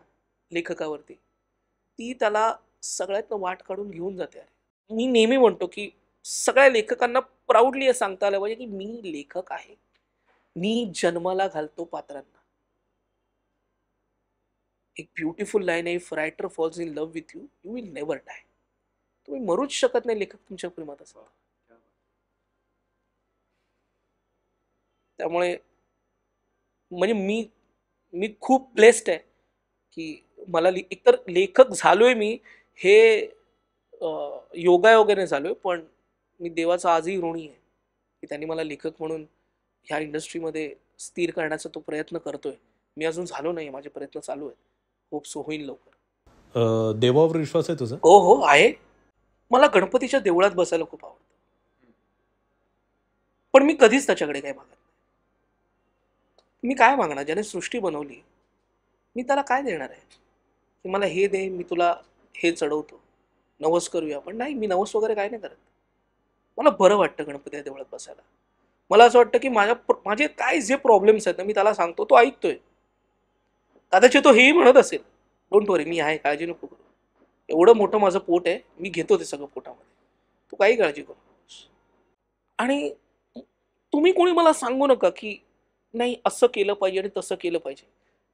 लेखकावरती, ती त्याला सगळ्यातनं वाट काढून घेऊन जाते. अरे मी नेहमी म्हणतो की सगळ्या लेखकांना प्राऊडली हे सांगता आलं पाहिजे की मी लेखक आहे, मी जन्माला घालतो पात्रांना. एक ब्युटिफुल लाईन आहे, if writer falls in love with you you will never die. तुम्ही मरूच शकत नाही लेखक तुमच्या प्रेमात असेल. त्यामुळे म्हणजे मी मी खूप ब्लेस्ड आहे की मला एकतर लेखक झालोय मी हे योगायोगाने झालोय. पण मी देवाचा आजही ऋणी आहे की त्यांनी मला लेखक म्हणून ह्या इंडस्ट्रीमध्ये स्थिर करण्याचा तो प्रयत्न करतोय. मी अजून झालो नाही, माझे प्रयत्न चालू आहेत. होप सो होईल लवकर. देवावर विश्वास आहे तुझा? हो हो आहे. मला गणपतीच्या देवळात बसायला खूप आवडतं. पण मी कधीच त्याच्याकडे काय मागत नाही. मी काय मागणार? ज्याने सृष्टी बनवली, मी त्याला काय देणार आहे की मला हे दे, मी तुला हे चढवतो, नवस करूया. पण नाही, मी नवस वगैरे काय नाही करत. मला बरं वाटतं गणपतीच्या देवळात बसायला. मला असं वाटतं की माझे काय जे प्रॉब्लेम्स आहेत ना मी त्याला सांगतो, तो ऐकतोय. कदाचित तो हेही म्हणत असेल, डोंट वरी, मी आहे, काळजी नको करू. एवढं मोठं माझं पोट आहे, मी घेतो ते सगळं पोटामध्ये, तू काही काळजी करू नकोस. आणि तुम्ही कोणी मला सांगू नका की नाही असं केलं पाहिजे आणि तसं केलं पाहिजे.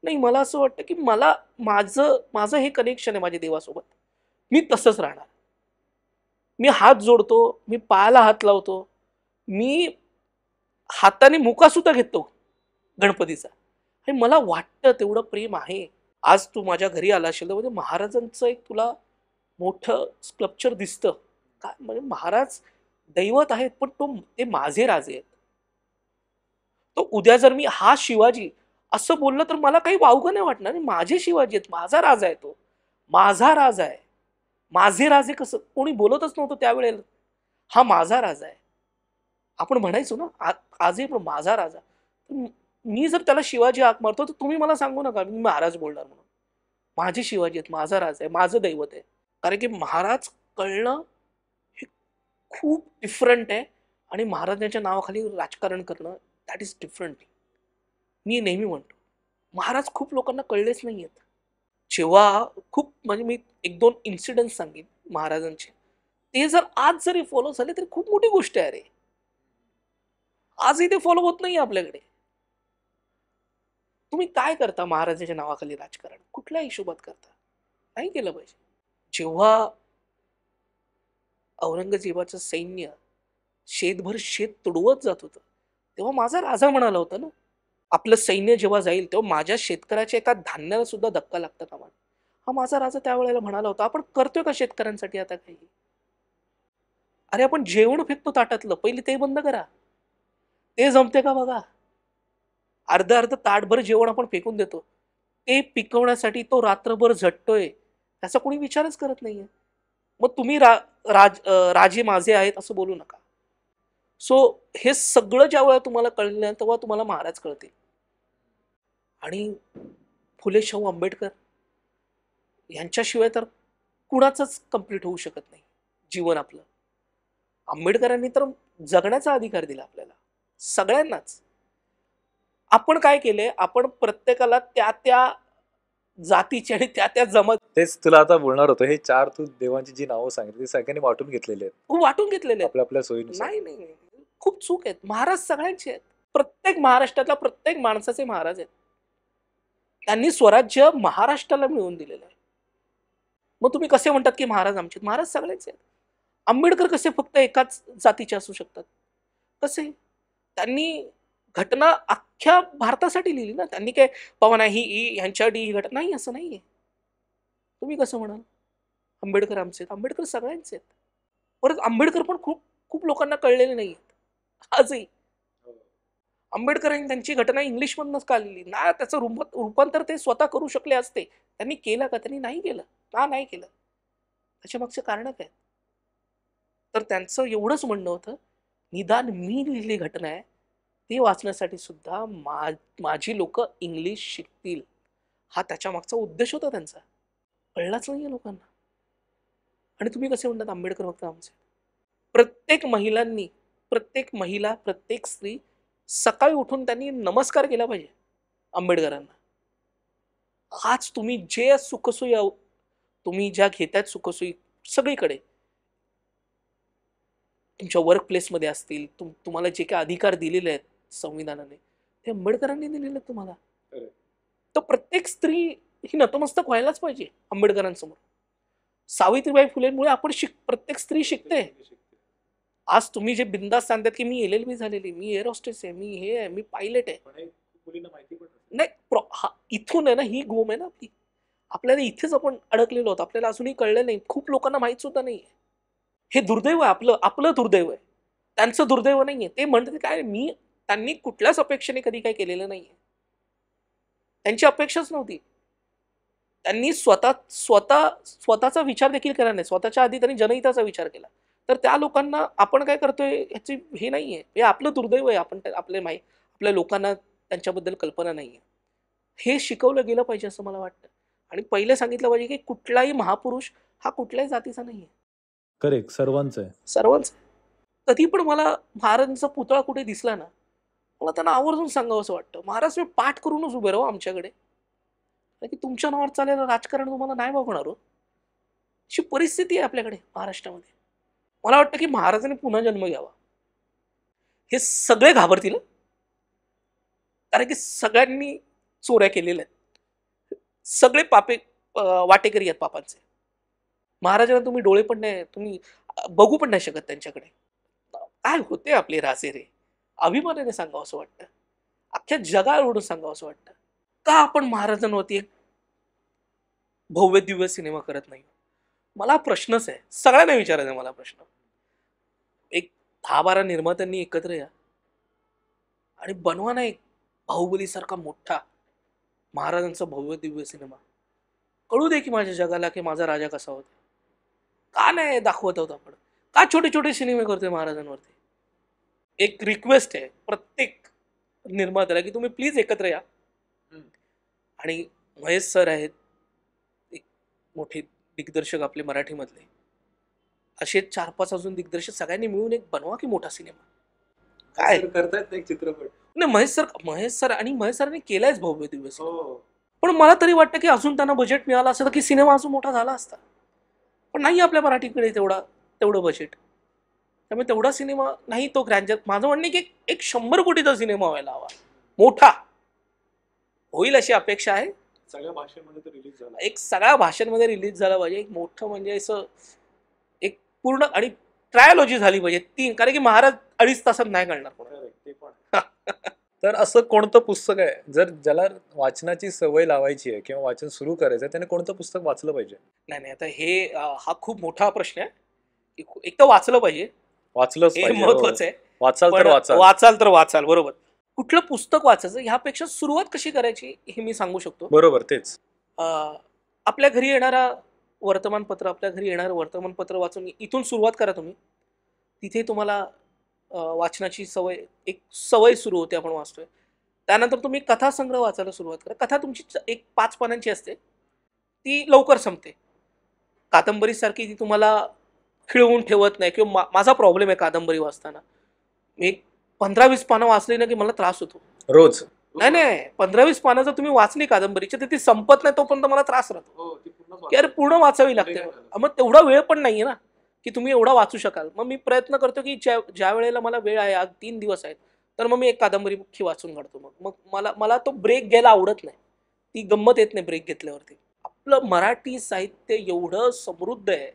नाही, मला असं वाटतं की मला माझं माझं हे कनेक्शन आहे माझ्या देवासोबत. मी तसंच राहणार. मी हात जोडतो, मी पायाला हात लावतो, मी हाताने मुका सुद्धा घेतो गणपतीचा. आणि मला वाटतं तेवढं प्रेम आहे. आज तू माझ्या घरी आला असेल तर म्हणजे महाराजांचं एक तुला मोठं स्कल्पचर दिसतं काय? म्हणजे महाराज दैवत आहेत, पण ते माझे राजे आहेत. तो उद्या जर मी हा शिवाजी असं बोललं तर मला काही वावगं नाही वाटणार. माझे शिवाजी आहेत, माझा राजा आहे, तो माझा राजा आहे. माझे राजे कसं कोणी बोलतच नव्हतं त्यावेळेला. हा माझा राजा आहे आपण म्हणायचो ना. आजही पण माझा राजा. मी जर त्याला शिवाजी हाक मारतो तर तुम्ही मला सांगू नका मी महाराज बोलणार म्हणून. माझे शिवाजी आहेत, माझा राजा आहे, माझं दैवत आहे. कारण की महाराज कळणं हे खूप डिफरंट आहे आणि महाराजांच्या नावाखाली राजकारण करणं दॅट इज डिफरंट. मी नेहमी म्हणतो महाराज खूप लोकांना कळलेच नाही आहेत. जेव्हा खूप म्हणजे मी एक दोन इन्सिडेंट सांगेन महाराजांचे, ते जर आज जरी फॉलो झाले तरी खूप मोठी गोष्ट आहे रे. आजही ते फॉलो होत नाही आपल्याकडे. तुम्ही काय करता महाराजांच्या नावाखाली राजकारण? कुठल्या हिशोबात करता? नाही केलं पाहिजे. जेव्हा औरंगजेबाचं सैन्य शेतभर शेत तुडवत जात होतं, तेव्हा माझा राजा म्हणाला होता ना, आपलं सैन्य जेव्हा जाईल तेव्हा माझ्या शेतकऱ्याच्या एका धान्याला सुद्धा धक्का लागता कामा नये. हा माझा राजा त्यावेळेला म्हणाला होता. आपण करतोय का शेतकऱ्यांसाठी आता काही? अरे आपण जेवण फेकतो ताटातलं, पहिले ते बंद करा. ते जमते का बघा. अर्ध अर्ध ताटभर जेवण आपण फेकून देतो. ते पिकवण्यासाठी तो रात्रभर झटतोय, त्याचा कोणी विचारच करत नाहीये. मग तुम्ही राजे माझे आहेत असं बोलू नका. सो हे सगळं ज्या वेळेला तुम्हाला कळलं तेव्हा तुम्हाला महाराज कळतील. आणि फुले शाहू आंबेडकर यांच्याशिवाय तर कुणाचंच कंप्लीट होऊ शकत नाही जीवन आपलं. आंबेडकरांनी तर जगण्याचा अधिकार दिला आपल्याला सगळ्यांनाच. आपण काय केले, आपण प्रत्येकाला त्या त्या जातीची आणि त्या त्या जमात तेच तुला आता बोलणार होतो. हे 4 तू देवांची जी नावं सांगितली ती सगळ्यांनी वाटून घेतलेली आहेत वाटून घेतलेले आहेत. आपल्या आपल्या सोयीनुसार. नाही नाही नाही. खूप चूक आहेत. महाराज सगळ्यांचे आहेत. प्रत्येक महाराष्ट्रातल्या प्रत्येक माणसाचे महाराज आहेत. त्यांनी स्वराज्य महाराष्ट्राला मिळवून दिलेलं आहे. मग तुम्ही कसे म्हणतात की महाराज आमचे? महाराज सगळ्यांचे आहेत. आंबेडकर कसे फक्त एकाच जातीचे असू शकतात? कसे? त्यांनी घटना अख्ख्या भारतासाठी लिहिली ना. त्यांनी काय बाबा नाही ह्यांच्यासाठी ही घटना नाही असं नाहीये. तुम्ही कसं म्हणाल आंबेडकर आमचे आहेत? आंबेडकर सगळ्यांचे आहेत. परत आंबेडकर पण खूप खूप लोकांना कळलेले नाहीयेत आजही. आंबेडकरांनी त्यांची घटना इंग्लिशमधनंच का लिहिली ना? त्याचं रूपांतर ते स्वतः करू शकले असते. त्यांनी केलं का? त्यांनी नाही केलं. का नाही केलं? त्याच्या मागचे कारण काय? तर त्यांचं एवढंच म्हणणं होतं, निदान मी लिहिलेली घटना आहे ती वाचण्यासाठी सुद्धा माझी लोक इंग्लिश शिकतील. हा त्याच्या मागचा उद्देश होता त्यांचा. कळलाच नाहीये लोकांना. आणि तुम्ही कसे म्हणतात आंबेडकर फक्त आमचे? प्रत्येक महिलांनी, प्रत्येक महिला, प्रत्येक स्त्री सकाळी उठून त्यांनी नमस्कार केला पाहिजे आंबेडकरांना. आज तुम्ही जे सुखसोयी तुम्ही ज्या घेतायत सुखसोयी सगळीकडे तुमच्या वर्क प्लेसमध्ये असतील, तुम्हाला जे काही अधिकार दिलेले आहेत संविधानाने ते आंबेडकरांनी दिलेले आहेत तुम्हाला. तर प्रत्येक स्त्री ही नतमस्तक व्हायलाच पाहिजे आंबेडकरांसमोर. सावित्रीबाई फुलेंमुळे आपण प्रत्येक स्त्री शिकते. आज तुम्ही जे बिंदास सांगतात की मी LLB झालेली, मी एअर होस्टेस आहे, मी हे आहे, मी पायलट आहे. नाही इथून आहे ना, ही गोम आहे ना आपली. आपल्याला इथेच आपण अडकलेलो आहोत. आपल्याला अजूनही कळलं नाही. खूप लोकांना माहित सुद्धा नाहीये. हे दुर्दैव आहे आपलं. आपलं दुर्दैव आहे. त्यांचं दुर्दैव नाहीये. ते म्हणतात काय त्यांनी कुठल्याच अपेक्षेने कधी काही केलेलं नाहीये. त्यांची अपेक्षाच नव्हती. त्यांनी स्वतःचा विचार देखील केला नाही. स्वतःच्या आधी त्यांनी जनहिताचा विचार केला. तर त्या लोकांना आपण काय करतोय याची हे नाहीये. हे आपलं दुर्दैव आहे. आपल्या लोकांना त्यांच्याबद्दल कल्पना नाहीये. हे शिकवलं गेलं पाहिजे असं मला वाटतं. आणि पहिले सांगितलं पाहिजे की कुठलाही महापुरुष हा कुठल्याही जातीचा नाहीये. करेक्ट. सर्वांचं आहे. सर्वांचं. कधी पण मला महाराजांचा पुतळा कुठे दिसला ना, मला त्यांना आवर्जून सांगावं असं वाटतं, महाराज तुम्ही पाठ करूनच उभे राहू आमच्याकडे. की तुमच्या नावावर चालेलं राजकारण तुम्हाला नाही बघणार हो. अशी परिस्थिती आहे आपल्याकडे महाराष्ट्रामध्ये. मला वाटतं की महाराजांनी पुन्हा जन्म घ्यावा. हे सगळे घाबरतील. कारण की सगळ्यांनी चोऱ्या केलेल्या आहेत. सगळे वाटेकरी आहेत पापांचे. महाराजांना तुम्ही डोळे पण नाही, तुम्ही बघू पण नाही शकत त्यांच्याकडे. काय होते आपले राजे रे. अभिमानाने सांगावं असं वाटतं. अख्ख्या जगाला ओढून सांगावं असं वाटतं. का आपण महाराजांवरती एक भव्य दिव्य सिनेमा करत नाही? मला प्रश्नच आहे. सगळ्यांना विचारायचा मला प्रश्न. एक 10-12 निर्मात्यांनी एकत्र या आणि बनवा ना एक बाहुबली सारखा मोठा महाराजांचा भव्य दिव्य सिनेमा. कळू दे की माझ्या जगाला की माझा राजा कसा होता. का नाही दाखवत आहोत आपण? का छोटे छोटे सिनेमे करतोय महाराजांवरती? एक रिक्वेस्ट आहे प्रत्येक निर्मात्याला की तुम्ही प्लीज एकत्र या. आणि महेश सर आहेत, एक मोठे दिग्दर्शक आपले मराठीमधले, असे 4-5 अजून दिग्दर्शक सगळ्यांनी मिळून एक बनवा की मोठा सिनेमा. काय करतायत एक चित्रपट. नाही, महेश सरांनी केलायच भव्य दिव्य सिनेमा. पण मला तरी वाटतं की अजून त्यांना बजेट मिळालं असतं की सिनेमा अजून मोठा झाला असता. पण नाही आपल्या मराठीकडे तेवढं बजेट. त्यामुळे तेवढा सिनेमा नाही तो ग्रँजर. माझं म्हणणं आहे की एक 100 कोटीचा सिनेमा व्हायला हवा, मोठा होईल अशी अपेक्षा आहे. सगळ्या भाषेमध्ये तो रिलीज झाला. एक सगळ्या भाषांमध्ये रिलीज झाला पाहिजे. एक मोठं म्हणजे असं एक पूर्ण आणि ट्रायलॉजी झाली पाहिजे 3, कारण की महाराज 2.5 तासात नाही करणार कोणाला. ते पण. तर असं कोणतं पुस्तक आहे जर ज्याला वाचनाची सवय लावायची आहे किंवा वाचन सुरू करायचं आहे, त्याने कोणतं पुस्तक वाचलं पाहिजे? नाही आता हे हा खूप मोठा प्रश्न आहे. एक तर वाचलं पाहिजे, वाचलंच हे पाहिजे. महत्वाचं आहे. वाचाल तर पण वाचाल. वाचाल तर वाचाल, बरोबर. कुठलं पुस्तक वाचायचं ह्यापेक्षा सुरुवात कशी करायची हे मी सांगू शकतो. बरोबर, तेच. आपल्या घरी येणारं वर्तमानपत्र वाचून इथून सुरुवात करा तुम्ही. तिथे तुम्हाला वाचनाची एक सवय सुरू होते. आपण वाचतोय त्यानंतर तुम्ही कथासंग्रह वाचायला सुरुवात करा. कथा तुमची एक 5 पानांची असते, ती लवकर संपते. कादंबरीसारखी ती तुम्हाला खिळवून ठेवत नाही. किंवा माझा प्रॉब्लेम आहे कादंबरी वाचताना, मी 15-20 पानं वाचली ना की मला त्रास होतो रोज. नाही 15-20 पानं जर तुम्ही वाचली कादंबरीची तर ती संपत नाही तोपर्यंत मला त्रास राहतो की अरे पूर्ण वाचावी लागते. मग तेवढा वेळ पण नाहीये ना की तुम्ही एवढा वाचू शकाल. मग मी प्रयत्न करतो की ज्या वेळेला मला वेळ आहे, आज 3 दिवस आहेत, तर मग मी एक कादंबरी मुख्य वाचून काढतो. मग मला तो ब्रेक घ्यायला आवडत नाही. ती गंमत येत नाही ब्रेक घेतल्यावरती. आपलं मराठी साहित्य एवढं समृद्ध आहे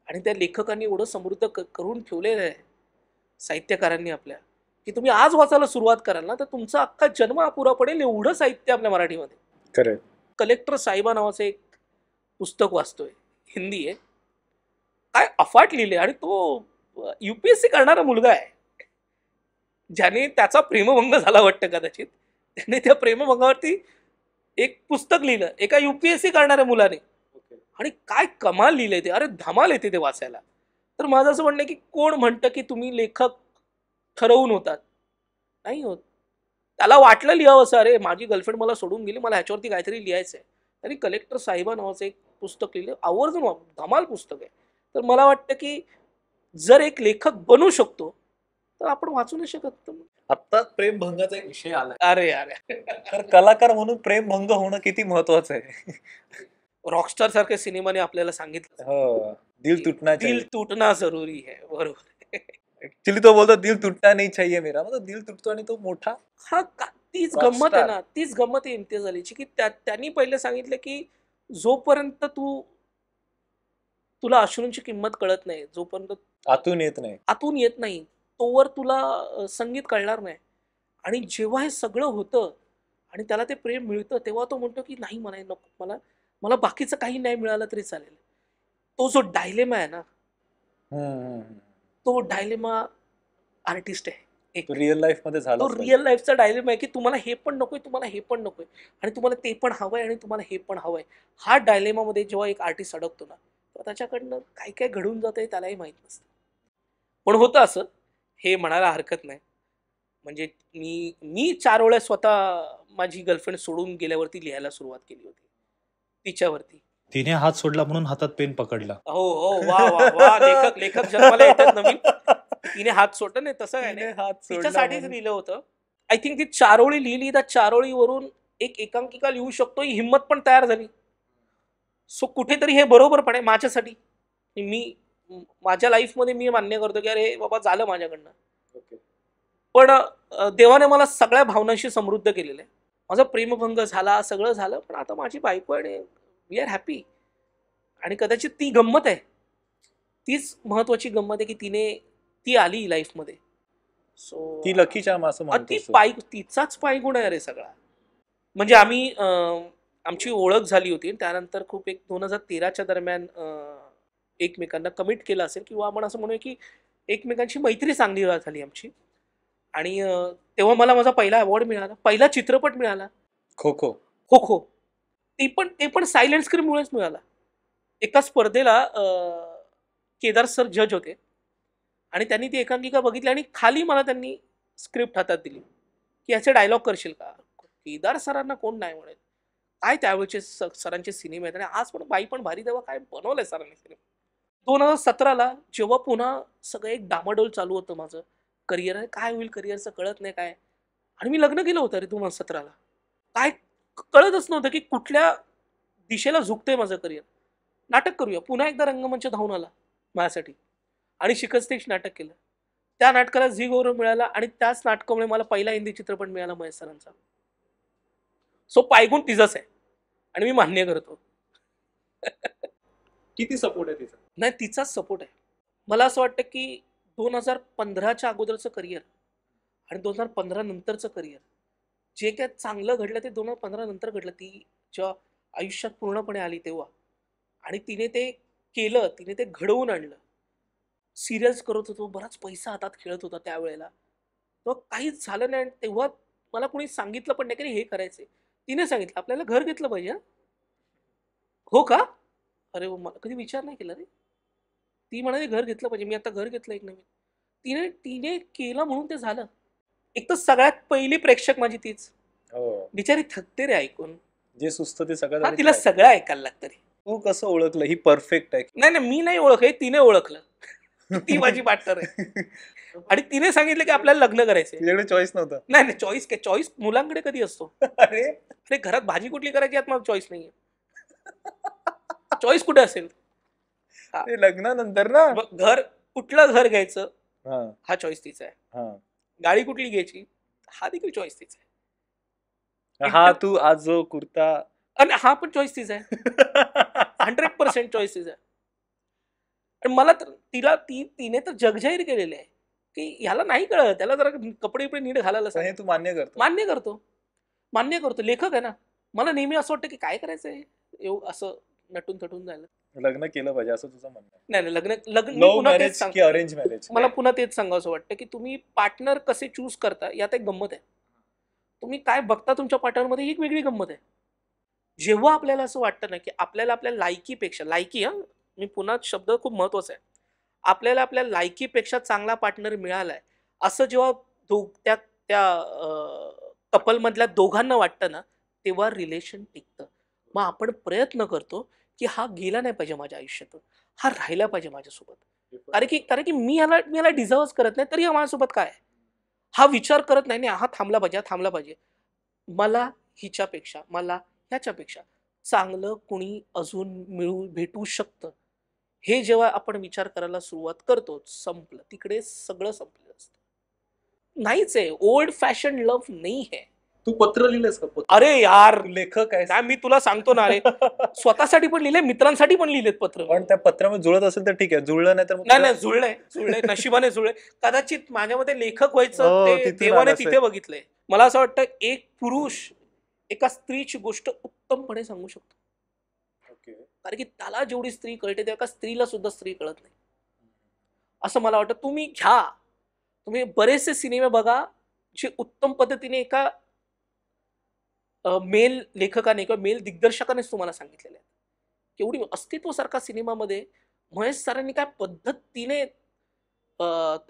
आणि त्या लेखकांनी एवढं समृद्ध करून ठेवलेलं आहे साहित्यकारांनी आपल्या, की तुम्ही आज वाचायला सुरुवात कराल ना तर तुमचा अख्खा जन्म अपुरा पडेल एवढं साहित्य आपल्या मराठीमध्ये. खरं. कलेक्टर साहिबा नावाचं एक पुस्तक वाचतोय, हिंदी आहे. काय अफाट लिहिले आणि तो UPSC करणारा मुलगा आहे, ज्याने त्याचा प्रेमभंग झाला वाटतं कदाचित. त्याने त्या प्रेमभंगावरती एक पुस्तक लिहिलं एका UPSC करणाऱ्या मुलाने. आणि काय कमाल लिहिलंय ते, अरे धमाल येते ते वाचायला. तर माझं असं म्हणणं की कोण म्हणतं की तुम्ही लेखक ठरवून होतात, नाही होत. त्याला वाटलं लिहावं असं, अरे माझी गर्लफ्रेंड मला सोडून गेली, मला ह्याच्यावरती काहीतरी लिहायचं आहे. आणि कलेक्टर साहिबा नावाचं एक पुस्तक लिहिलं, आवर्जून धमाल पुस्तक आहे. तर मला वाटतं की जर एक लेखक बनू शकतो तर आपण वाचू नाही शकत. आता प्रेमभंगाचा एक विषय आला. अरे अरे तर कलाकार म्हणून प्रेमभंग होणं किती महत्वाचं आहे. रॉकस्टार सारख्या सिनेमाने आपल्याला सांगितलं, हो, दिल तुटना जरुरी है. बरोबर. ऍक्च्युली तो बोलतो दिल तुटना नाही चाहिए मेरा, मतलब दिल तुटतो आणि तो मोठा. हा तीच गंमत आहे ना, तीच गंमत आहे इम्तियाज अलीची की त्यांनी पहिले सांगितलं की जोपर्यंत तुला अश्रूंची किंमत कळत नाही, जोपर्यंत आतून येत नाही, तोवर तुला संगीत कळणार नाही. आणि जेव्हा हे सगळं होतं आणि त्याला ते प्रेम मिळतं तेव्हा तो म्हणतो की नाही, मला नको, मला बाकीचं काही नाही मिळालं तरी चालेल. तो जो डायलेमा आहे ना, तो डायलेमा आर्टिस्ट आहे. रिअल लाईफ मध्ये झाला. तो रिअल लाईफचा डायलेमा आहे की तुम्हाला हे पण नकोय, तुम्हाला हे पण नकोय, आणि तुम्हाला ते पण हवंय आणि तुम्हाला हे पण हवंय. हा डायलेमा मध्ये जेव्हा एक आर्टिस्ट अडकतो ना, तर त्याच्याकडनं काय काय घडून जातंय त्यालाही माहित नसतं. पण होतं असं, हे म्हणायला हरकत नाही. म्हणजे मी 4 वेळा स्वतः माझी गर्लफ्रेंड सोडून गेल्यावरती लिहायला सुरुवात केली होती तिच्यावरती. तिने हात सोडला म्हणून हातात पेन पकडला. हो, वा वा वा, लेखक जन्माला येतात नवीन. तिने हात सोडला नाही, तसं काय नाही, तिच्यासाठीच लिहिलं होतं. आय थिंक ती 4 ओळी लिहिली, त्या 4 ओळीवरून एक एकांकिका लिहू शकतो ही हिंमत पण तयार झाली. सो कुठेतरी हे बरोबर पण आहे माझ्यासाठी. मी माझ्या लाईफमध्ये मी मान्य करतो की अरे बाबा झालं माझ्याकडनं. पण देवाने मला सगळ्या भावनांशी समृद्ध केलेलं आहे. माझा प्रेमभंग झाला, सगळं झालं, पण आता माझी बायको आणि वी आर हॅपी. आणि कदाचित ती गंमत आहे, तीच महत्वाची गंमत आहे की ती आली लाईफमध्ये. सो ती लकी चार्म असं म्हणतो. तिचाच पायगुण आहे रे सगळा. म्हणजे आमची ओळख झाली होती, त्यानंतर खूप एक 2013च्या दरम्यान एकमेकांना कमिट केलं असेल, किंवा आपण असं म्हणूया की एकमेकांची मैत्री चांगली झाली आमची. आणि तेव्हा मला माझा पहिला अवॉर्ड मिळाला, पहिला चित्रपट मिळाला, खो खो. ते पण सायलेंट स्क्रीनमुळेच मिळाला. एका स्पर्धेला केदार सर जज होते आणि त्यांनी ती एकांकिका बघितली आणि खाली मला त्यांनी स्क्रिप्ट हातात दिली की याचे डायलॉग करशील का. केदार सरांना कोण नाही म्हणेल, काय त्यावेळेचे सरांचे सिनेमे आहेत, आणि आज पण बाई पण भारी, तेव्हा काय बनवलंय सरांनी सिनेमा. 2017ला जेव्हा पुन्हा सगळं एक डामाडोल चालू होतं माझं करिअर, काय होईल करिअरचं कळत नाही काय. आणि मी लग्न केलं होतं रे 2017ला. काय कळतच नव्हतं की कुठल्या दिशेला झुकतंय माझं करिअर. नाटक करूया, पुन्हा एकदा रंगमंच धावून आला माझ्यासाठी आणि शिकस्तेश नाटक केलं. त्या नाटकाला झी गौरव मिळाला आणि त्याच नाटकामुळे मला पहिला हिंदी चित्रपट मिळाला महेश सरांचा. सो पायगुण तिचाच आहे आणि मी मान्य करतो. किती सपोर्ट आहे तिचा? नाही, तिचाच सपोर्ट आहे. मला असं वाटतं की 2015च्या अगोदरचं करिअर आणि 2015 नंतरचं करिअर जे काय चांगलं घडलं ते 2015 नंतर घडलं. ती जेव्हा आयुष्यात पूर्णपणे आली तेव्हा, आणि तिने ते केलं, तिने ते घडवून आणलं. सिरियल्स करत होतो, बराच पैसा हातात खेळत होता त्यावेळेला. तेव्हा काहीच झालं नाही आणि तेव्हा मला कोणी सांगितलं पण नाही की हे करायचंय. तिने सांगितलं आपल्याला घर घेतलं पाहिजे. हो का? अरे मला कधी विचार नाही केला रे. ती म्हणाली घर घेतलं पाहिजे. मी आता घर घेतलं एक नवीन. तिने तिने केलं म्हणून ते झालं. एक तर सगळ्यात पहिली प्रेक्षक माझी तीच. बिचारी थकते रे ऐकून. जे सुचतं ते हा, सगळं तिला सगळं ऐकायला लागतं रे. तू कसं ओळखलं ही परफेक्ट आहे? नाही नाही, मी नाही ओळख, हे तिने ओळखलं. ती माझी पार्टनर आहे आणि तिने सांगितलं की आपल्याला लग्न करायचंय. तुझ्याकडे चॉईस नव्हता? नाही नाही, चॉईस काय, चॉईस मुलांकडे कधी असतो? अरे अरे घरात भाजी कुठली करायची यात मला चॉईस नाहीये. चॉईस कुठे असेल? ते लग्नानंतर ना. घर कुठलं घर घ्यायचं हा हा चॉईस तिचा आहे. हा गाडी कुठली घ्यायची हा देखील चॉईस तिचा आहे. हा तू आज जो कुर्ता आणि हा पण चॉईस तिचा आहे. 100% चॉईस तिचा आहे. आणि मला तर तिने तर जगजाहीर केलेले आहे की ह्याला नाही कळत, त्याला जरा कपडे बिपडे नीट घालायला सांग. हे तू मान्य करतो? मान्य करतो. लेखक आहे ना. मला नेहमी असं वाटतं की काय करायचंय असं नटून थटून जायला. लग्न केलं पाहिजे असं तुझं म्हणणं आहे? नाही नाही, लग्न मी लव्ह पुन्हा तेच मॅरेज की सांगतो. Arrange marriage? मला पुन्हा तेच सांगावं असं वाटतं की तुम्ही पार्टनर कसे चूज करता यात एक गंमत आहे. तुम्ही काय बघता तुमच्या पार्टनरमध्ये ही एक वेगळी गंमत आहे. जेव्हा आपल्याला असं वाटतं ना की आपल्याला आपल्या लायकीपेक्षा, लायकी हा मी पुन्हा शब्द खूप महत्वाचा आहे, आपल्याला आपल्या लायकीपेक्षा चांगला पार्टनर मिळालाय असं जेव्हा त्या त्या कपलमधल्या दोघांना वाटतं ना, तेव्हा रिलेशन टिकतं. मग आपण प्रयत्न करतो की हा गेला नाही पाहिजे माझ्या आयुष्यातून, हा राहिला पाहिजे माझ्यासोबत. कारण की मी याला डिझर्वच करत नाही तरी हा माझ्यासोबत काय आहे? हा विचार करत नाही हा थांबला पाहिजे, हा थांबला पाहिजे. मला हिच्यापेक्षा, मला ह्याच्यापेक्षा चांगलं कुणी अजून भेटू शकतं, हे जेव्हा आपण विचार करायला सुरुवात करतो, संपलं. तिकडे सगळं संपलेलं असतं. नाहीच आहे. ओल्ड फॅशन लव्ह नाही है. तू पत्र लिहिलंस का? अरे यार, तू लेखक आहेस. मी तुला सांगतो ना रे, स्वतःसाठी पण लिहिले, मित्रांसाठी पण लिहिलेत पत्र. पण त्या पत्रामध्ये जुळत असेल तर ठीक आहे, जुळलं नाही तर नाही जुळलंय, नशिबाने जुळलंय. कदाचित माझ्यामध्ये लेखक व्हायचं ते देवाने तिथे बघितलंय. मला असं वाटतं एक पुरुष एका स्त्रीची गोष्ट उत्तमपणे सांगू शकतो. कारण की त्याला जेवढी स्त्री कळते त्या एका स्त्रीला सुद्धा स्त्री कळत नाही असं मला वाटतं. तुम्ही बरेचसे सिनेमे बघा जे उत्तम पद्धतीने एका मेल लेखकाने किंवा मेल दिग्दर्शकानेच तुम्हाला सांगितलेले आहे. केवढी अस्तित्वासारखा सिनेमामध्ये महेश सरांनी काय पद्धतीने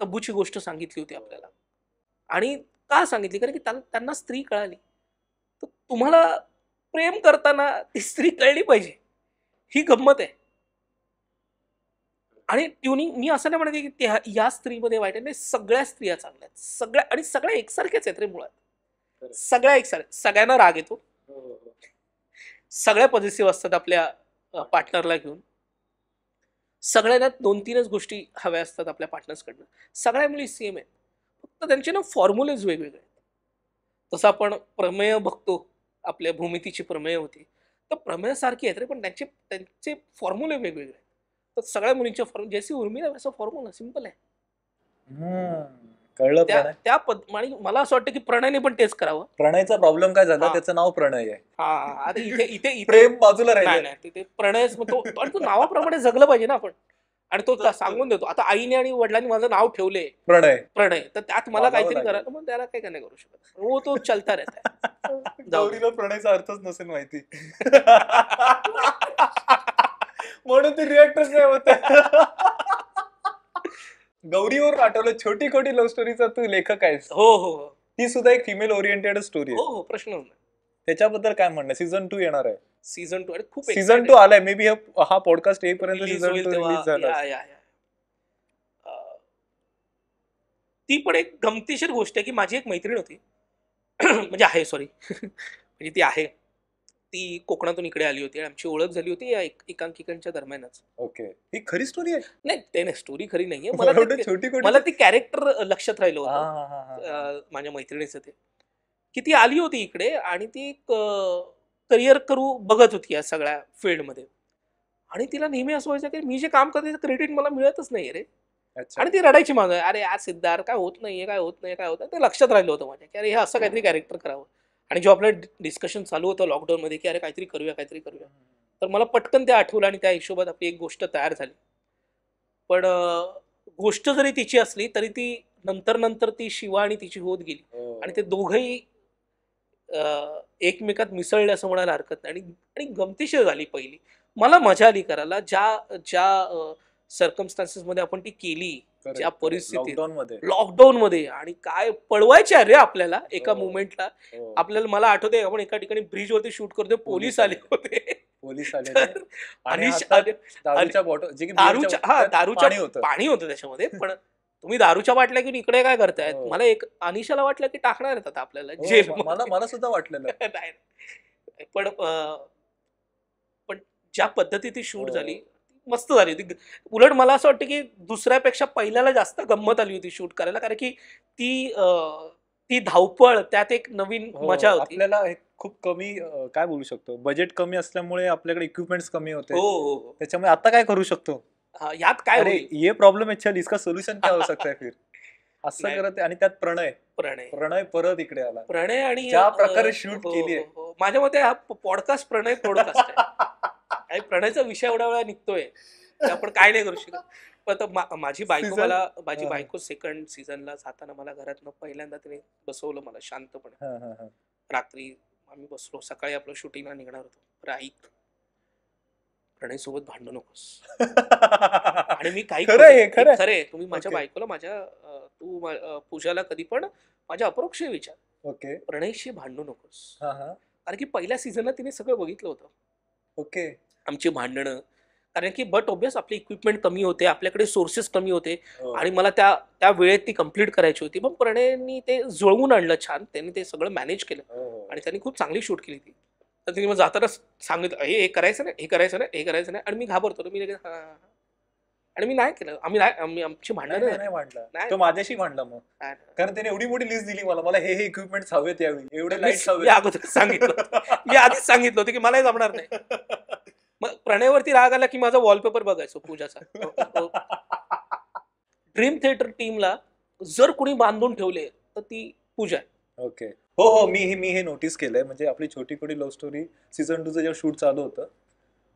तब्बूची गोष्ट सांगितली होती आपल्याला. आणि का सांगितली? कारण की त्यांना स्त्री कळाली. तर तुम्हाला प्रेम करताना ती स्त्री कळली पाहिजे, ही गंमत आहे. आणि ट्युनिंग मी असं नाही म्हणत की या स्त्रीमध्ये वाईट आहे, नाही, सगळ्या स्त्रिया चांगल्या आहेत, सगळ्या एकसारख्याच आहेत रे मुळात. सगळ्या एकसारख्या, सगळ्यांना राग येतो, सगळ्या पॉझिटिव्ह असतात आपल्या पार्टनरला घेऊन, सगळ्यांना 2-3च गोष्टी हव्या असतात आपल्या पार्टनर्सकडनं. सगळ्या मुली सेम आहेत, फक्त त्यांचे ना फॉर्म्युलेज वेगवेगळे आहेत. तसं आपण प्रमेय बघतो, आपल्या भूमितीची प्रमेय होती, तर प्रमेय सारखी आहेत रे, पण त्यांचे फॉर्म्युले वेगवेगळे आहेत. तर सगळ्या मुलींच्या जैसी उर्मिला वैसा फॉर्म्युला सिंपल आहे. कळलं? मला असं वाटतं की प्रणयने पण तेच करावं. प्रणयचा प्रॉब्लेम काय झाला? त्याचं नाव प्रणय आहे. आता इथे प्रेम बाजूला राहिलं. नाही, तिथे प्रणयच तो नावाप्रमाणे जगलं पाहिजे ना आपण. आणि तो सांगून देतो. आता आईने आणि वडिलांनी माझं नाव ठेवलंय प्रणय, तर त्यात मला काहीतरी करायला, मग त्याला काही नाही करू शकत. तो चलता रहता. गौरीला प्रणयचा अर्थच नसेल माहिती म्हणून ती रिॲक्टच नाही होत. गौरीवर आठवलं, छोटी खोटी लव्ह स्टोरीचा तू लेखक आहेस. हो. ती सुद्धा एक फिमेल ओरिएंटेड स्टोरी आहे. हो, प्रश्न नाही. त्याच्याबद्दल काय म्हणणं? सीझन 2 येणार आहे. सीझन 2 आणि खूप सीझन 2 आलाय. मे बी हा पॉडकास्ट येईपर्यंत रिलीज सीझन होईल 2 तेव्हा रिलीज झाला. ती पण एक गमतीशीर गोष्ट आहे की माझी एक मैत्रीण होती म्हणजे आहे सॉरी म्हणजे ती आहे. ती कोकणातून इकडे आली होती आणि आमची ओळख झाली होती या एकांकिकांच्या दरम्यानच. ओके, ही खरी स्टोरी आहे. नाही ते नाही, स्टोरी खरी नाहीये. मला वाटतं छोटी मला कोटी. ती कॅरेक्टर लक्षात राहिलं हा होतं हा हा हा. माझ्या मैत्रिणीचं ते, की ती आली होती इकडे आणि ती करिअर करू बघत होती या सगळ्या फील्डमध्ये. आणि तिला नेहमी असं व्हायचं की मी जे काम करते क्रेडिट मला मिळतच नाही रे. अच्छा. आणि ती रडायची माझं, अरे यार सिद्धार्थ काय होत नाहीये, काय होत नाही, काय होत नाही. ते लक्षात राहिलं होतं माझ्या, की अरे हे असं काहीतरी कॅरेक्टर करावं. आणि जेव्हा आपलं डिस्कशन चालू होतं लॉकडाऊनमध्ये की अरे काहीतरी करूया, काहीतरी करूया, तर मला पटकन ते आठवलं आणि त्या हिशोबात आपली एक गोष्ट तयार झाली. पण गोष्ट जरी तिची असली तरी ती नंतर नंतर ती शिवा आणि तिची होत गेली आणि ते दोघंही एकमेकात मिसळले असं म्हणायला हरकत नाही. आणि आणि गमतीशीर झाली पहिली. मला मजा आली करायला. ज्या ज्या सर्कमस्टान्सेस मध्ये आपण ती केली, ज्या परिस्थितीत लॉकडाऊन मध्ये, आणि काय पळवायचे रे आपल्याला एका मुवमेंटला. आपल्याला मला आठवते आपण एका ठिकाणी ब्रिज वरती शूट करतोय, पोलीस आले होते. पोलीस आले तर आणि अनिश दारूच्या बॉटल, जे की दारूच्या पाणी होतं त्याच्यामध्ये. पण तुम्ही दारूच्या बाटल्या घेऊन इकडे काय करतायत? मला एक अनिशाला वाटलं की टाकणार आहेत आता आपल्याला जेल. मला सुद्धा वाटलेलं. नाही. पण पण ज्या पद्धती ती शूट झाली मस्त झाली होती. उलट मला असं वाटतं की दुसऱ्यापेक्षा पहिल्याला जास्त गंमत आली होती शूट करायला, कारण की ती धावपळ, त्यात एक नवीन मजा होती. आपल्याला खूप कमी काय बोलू शकतो, बजेट कमी असल्यामुळे आपल्याकडे इक्विपमेंट्स कमी होते. हो. त्याच्यामुळे आता काय करू शकतो, यात काय अरे होईल? ये प्रॉब्लेम है, चल इसका सोल्यूशन क्या हो सकता है फिर. असं करत. आणि त्यात प्रणय परत इकडे आला. प्रणय आणि ज्या प्रकारे शूट केली आहे, माझ्या मते हा पॉडकास्ट प्रणय पॉडकास्ट आहे. आणि प्रणयचा विषय एवढा वेळा निघतोय की आपण काय नाही करू शकत. पण माझी बायको सेकंड सीझनला जाताना मला घरातनं पहिल्यांदा तिने बसवलं मला शांतपणे. रात्री आम्ही बसलो, सकाळी आपलं शूटिंगला निघणार होतो. ऐक, प्रणय सोबत भांडू नकोस. आणि मी काही खरे तुम्ही माझ्या बायकोला पूजाला कधी पण माझ्या अपरोक्ष विचार, ओके, प्रणयशी भांडू नकोस. कारण की पहिल्या सीझनला तिने सगळं बघितलं होतं. ओके, आमची भांडणं. कारण की बट ऑब्वियस आपले इक्विपमेंट कमी होते, आपल्याकडे सोर्सेस कमी होते आणि मला त्या वेळेत ती कम्प्लीट करायची होती. पण प्रणयनी ते जुळवून आणलं छान. त्यांनी ते सगळं मॅनेज केलं आणि त्यांनी खूप चांगली शूट केली ती. तर तिने मग जाताना सांगितलं, हे करायचं नाही, हे करायचं नाही, हे करायचं नाही. आणि मी घाबरतो, मी लगेच आणि मी नाही केलं. आमची भांडणं नाही भांडला तो माझ्याशी भांडला मग, कारण त्याने एवढी मोठी लिस्ट दिली मला हे इक्विपमेंट हवेत यावी, एवढे लाईट्स हवे. अगोदर सांगितलं, मी आधीच सांगितलं होतं की मलाही जमणार नाही. मग प्रणयवरती राग आला की माझा वॉलपेपर बघायचो पूजाचा. ड्रीम थिएटर टीमला जर कुणी बांधून ठेवले तर ती पूजा आहे. ओके, हो, मी हे नोटीस केलंय. म्हणजे आपली छोटी कोटी लव्ह स्टोरी सीझन 2चं जेव्हा शूट चालू होतं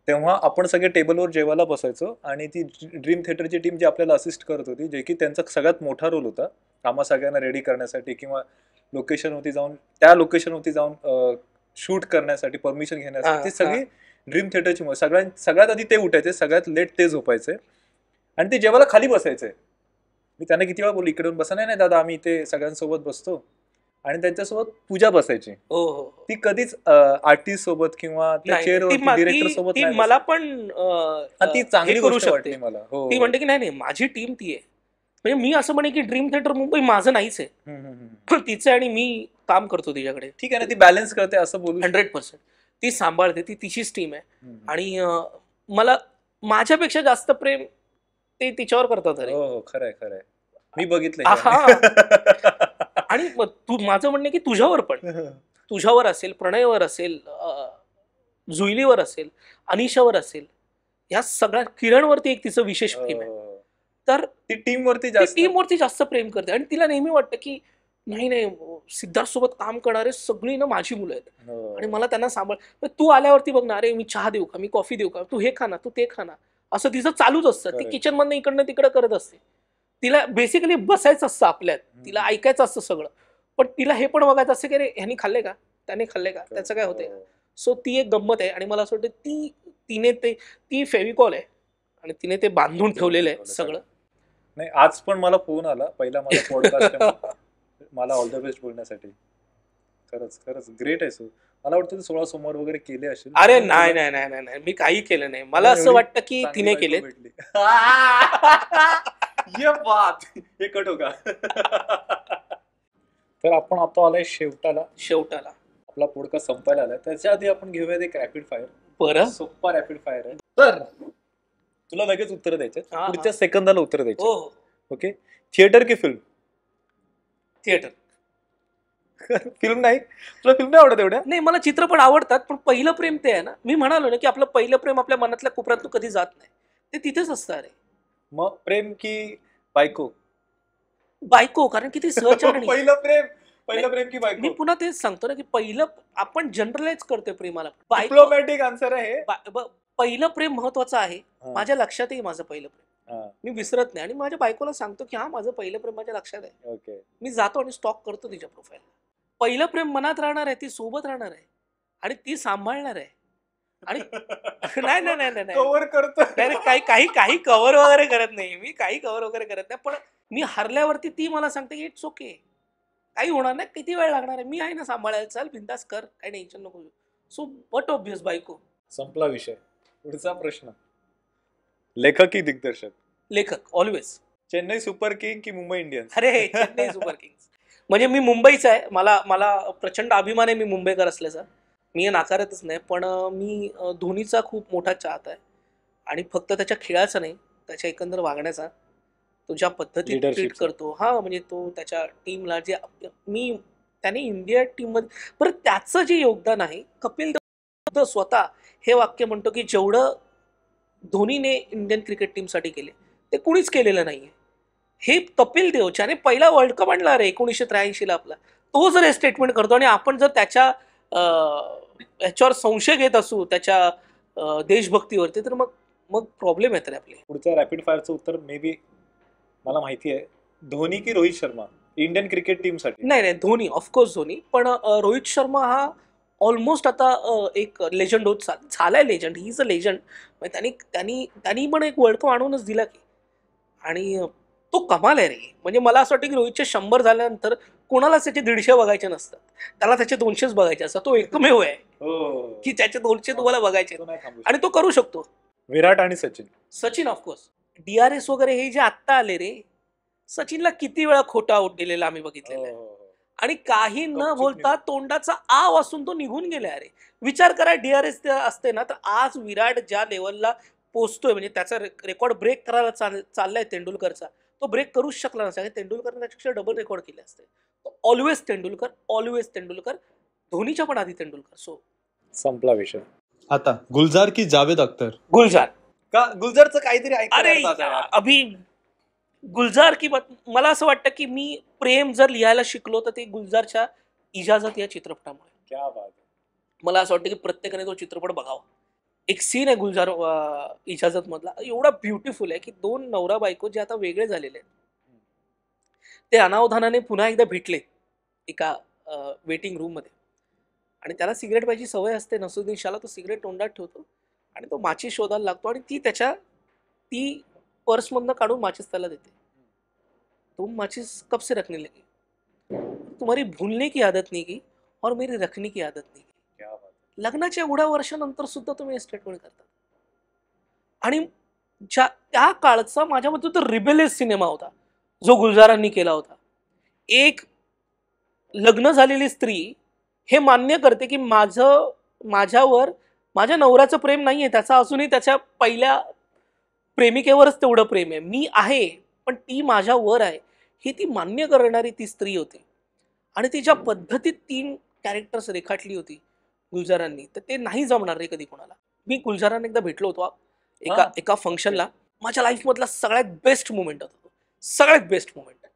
तेव्हा आपण सगळे टेबलवर जेवायला बसायचो आणि ती ड्रीम थिएटरची टीम जी आपल्याला असिस्ट करत होती, जे की त्यांचा सगळ्यात मोठा रोल होता आम्हा सगळ्यांना रेडी करण्यासाठी किंवा त्या लोकेशनवरती जाऊन शूट करण्यासाठी, परमिशन घेण्यासाठी. ते सगळी ड्रीम थिएटरची सगळ्यात आधी ते उठायचे, सगळ्यात लेट ते झोपायचे आणि ते जेवायला खाली बसायचे. मी त्यांना किती वेळा बोललो, इकडे बसा. नाही दादा, आम्ही इथे सगळ्यांसोबत बसतो. आणि त्यांच्यासोबत पूजा बसायची. ती कधीच आर्टिस्ट सोबत किंवा डिरेक्टर सोबत नाही. मला पण ती चांगली गोष्ट वाटली मला. ती म्हणते की नाही माझी टीम ती आहे. म्हणजे मी असं म्हणे की ड्रीम थिएटर मुंबई माझं नाहीच आहे, तिचं आणि मी काम करतो तिच्याकडे. ठीक आहे ना, ती बॅलन्स करते असं बोलू. 100% ती सांभाळते, ती तिचीच टीम आहे. आणि मला माझ्यापेक्षा जास्त प्रेम ते तिच्यावर करतात. हो, खरंय, मी बघितलं. आणि तू माझं म्हणणं की तुझ्यावर असेल, प्रणयवर असेल, जुईलीवर असेल, अनिशावर असेल, या सगळ्या किरणवरती एक तिचं विशेष प्रेम आहे. तर ती टीमवरती जास्त प्रेम करते आणि तिला नेहमी वाटतं की नाही सिद्धार्थ सोबत काम करणारे सगळी ना माझी मुलं आहेत आणि मला त्यांना सांभाळ. तू आल्यावरती बघ ना, अरे मी चहा देऊ का, मी कॉफी देऊ का, तू हे खा ना, तू ते खा ना, असं तिचं चालूच असतं. ती किचन मधनं इकडनं तिकडं करत असते. तिला बेसिकली बसायचं असतं आपल्यात, तिला ऐकायचं असतं सगळं. पण तिला हे पण बघायचं असतं की अरे ह्यानी खाल्ले का, त्याने खाल्ले का, त्याचं काय होतंय. सो ती एक गंमत आहे. आणि मला असं वाटतं ती फेविकॉल आहे आणि तिने ते बांधून ठेवलेलं आहे सगळं. नाही, आज पण मला फोन आला पहिला माझा पॉडकास्ट मला ऑल द बेस्ट बोलण्यासाठी. खरंच खरंच ग्रेट आहे सो. मला वाटतं तू 16 सोमवार वगैरे केले असेल अरे म्हणून नाही तुला नाही नाही नाही नाही, मी काही केलं नाही. मला तुला असं एवढी वाटतं की चांगली तिने बायको केलेत. भेटली. ये बात हे कट हो का? तर आपण आता आलाय शेवटाला. शेवटाला आपला पॉडकास्ट संपायला आलाय. त्याच्या आधी आपण घेऊयात एक रॅपिड फायर. बरं. सोप्पा रॅपिड फायर आहे. तर तुला लगेच उत्तर द्यायचे. हा, पुढच्या सेकंदाला उत्तर द्यायचे. हो हो. ओके. थिएटर की फिल्म? थिएटर. फिल्म नाही. तुला फिल्म नाही आवडत एवढ्या? नाही, मला चित्रपट आवडतात, पण पहिलं प्रेम ते आहे ना. मी म्हणालो ना की आपलं पहिलं प्रेम आपल्या मनातल्या कोपऱ्यातून कधी जात नाही. ते तिथेच असतं. अरे मग प्रेम की बायको? बायको, कारण की ती सहचारणी. पहिलं प्रेम की मी बायको? पुन्हा तेच सांगतो ना की पहिलं आपण जनरलाइज करतोय प्रेमाला. बायको डिप्लोमॅटिक आन्सर आहे हे. पहिलं प्रेम महत्वाचं आहे. हा. माझ्या लक्षातही माझं पहिलं प्रेम हा, मी विसरत नाही, आणि माझ्या बायकोला सांगतो की हा माझं पहिलं प्रेम माझ्या लक्षात आहे. ओके. मी जातो आणि स्टॉक करतो तिच्या प्रोफाईल. पहिलं प्रेम मनात राहणार आहे, ती सोबत राहणार आहे आणि ती सांभाळणार आहे. आणि नाही नाही नाही नाही नाही. कव्हर करतो. नाही नाही, काही काही काही कव्हर वगैरे करत नाही मी, काही कव्हर वगैरे करत नाही. पण मी हरल्यावरती ती मला सांगते की इट्स ओके, काही होणार नाही, किती वेळ लागणार आहे, मी आहे ना सांभाळायला, चल बिंदास कर, काही टेन्शन नको. सो बट ऑब्वियस बायको. संपला विषय. पुढचा प्रश्न. लेखक की दिग्दर्शक? लेखक ऑलवेज. चेन्नई सुपर किंग की मुंबई इंडियन्स? अरे चेन्नई सुपर किंग्स. म्हणजे मी मुंबईचा आहे, मला मला प्रचंड अभिमान आहे मी मुंबईकर असल्याचा, मी हे नाकारतच नाही. पण मी धोनीचा खूप मोठा चाहता आहे, आणि फक्त त्याच्या खेळाचा नाही, त्याच्या एकंदर वागण्याचा, तो ज्या पद्धतीत ट्रीट Leadershipचा. करतो. हा म्हणजे तो त्याच्या टीमला जे त्याने इंडिया टीममध्ये, परत त्याचं जे योगदान आहे, कपिल देव स्वतः हे वाक्य म्हणतो की जेवढं धोनीने इंडियन क्रिकेट टीमसाठी केले ते कुणीच केलेलं नाहीये. हे कपिल देव ज्याने पहिला वर्ल्ड कप आणला रे 1983ला आपला, तो जर हे स्टेटमेंट करतो, आणि आपण जर त्याच्या याच्यावर संशय घेत असू, त्याच्या देशभक्तीवरती, तर मग मग प्रॉब्लेम येतात आपले. पुढच्या रॅपिड फायरचं उत्तर मे बी मला माहिती आहे. धोनी की Rohit Sharma Indian cricket team साठी? नाही नाही, धोनी, ऑफकोर्स धोनी. पण रोहित शर्मा हा ऑलमोस्ट आता एक लेजंड होत झालाय. Legend, he is a legend. त्यांनी त्यांनी त्यांनी पण एक वर्ल्ड कप आणूनच दिला की, आणि तो कमाल आहे रे. म्हणजे मला असं वाटतं की रोहितचे 100 झाल्यानंतर कोणालाच त्याचे 150 बघायचे नसतात, त्याला त्याचे 200च बघायचे असतात. तो एकमेव आहे हो. की त्याचे 200 तुम्हाला बघायचे, तो नाही थांबू आणि तो करू शकतो. शकत. विराट आणि सचिन? सचिन ऑफकोर्स. DRS वगैरे हे जे आत्ता आले रे, सचिनला किती वेळा खोटा आउट दिलेला आम्ही बघितलेला आहे, आणि काही न गपचूप बोलता तोंडाचा आ वासून तो निघून गेला. अरे विचार करा, DRS असते ना, तर आज विराट ज्या लेवलला पोहोचतोय, म्हणजे त्याचा रेकॉर्ड ब्रेक करायला चाललाय तेंडुलकरचा, तो ब्रेक करूच शकला नसता. तेंडुलकरने त्याच्यापेक्षा डबल रेकॉर्ड केले असते. ऑलवेज तेंडुलकर, ऑलवेज तेंडुलकर, धोनीच्या पण आधी तेंडुलकर. सो संपला विषय. आता गुलजार की जावेद अख्तर? गुलजार. का गुलजारचं काहीतरी अरे अभि गुलजार की मला असं वाटतं की मी प्रेम जर लिहायला शिकलो तर ते गुलजारच्या इजाजत या चित्रपटामुळे. क्या बात आहे. मला असं वाटतं की प्रत्येकाने तो चित्रपट बघावा. एक सीन आहे गुलजार इजाजत मधला, एवढा ब्युटिफुल आहे की दोन नवरा बायको जे आता वेगळे झालेले आहेत, ते अनावधानाने पुन्हा एकदा भेटले एका वेटिंग रूम मध्ये, आणि त्याला सिगरेट प्यायची सवय असते. नसरुद्दीन शाहला तो सिगरेट तोंडात ठेवतो, आणि तो माचीस शोधायला लागतो, आणि ती पर्समधनं काढून माचीस त्याला देते. तुम माचीस कब से रखने लगे? तुम्हारी भूलने की आदत नहीं की और मेरी रखने की आदत नहीं की. क्या बात आहे. लग्नाच्या एवढ्या वर्षानंतर सुद्धा तुम्ही स्टेटमेंट करता. आणि त्या काळचा माझ्या मते तो रिबेलियस सिनेमा होता जो गुलजारांनी केला होता. एक लग्न झालेली स्त्री हे मान्य करते की माझ्यावर माझ्या नवऱ्याचं प्रेम नाहीये, त्याचा अजूनही त्याच्या पहिल्या प्रेमिकेवरच तेवढं प्रेम आहे, मी आहे पण ती माझ्यावर आहे, ही ती मान्य करणारी ती स्त्री होती. आणि ती ज्या पद्धतीत 3 कॅरेक्टर्स रेखाटली होती गुलजारांनी, तर ते नाही जमणार रे कधी कोणाला. मी गुलजारांना एकदा भेटलो होतो एका फंक्शनला. माझ्या लाईफ मधला सगळ्यात बेस्ट मुवमेंट होता तो, सगळ्यात बेस्ट मुवमेंट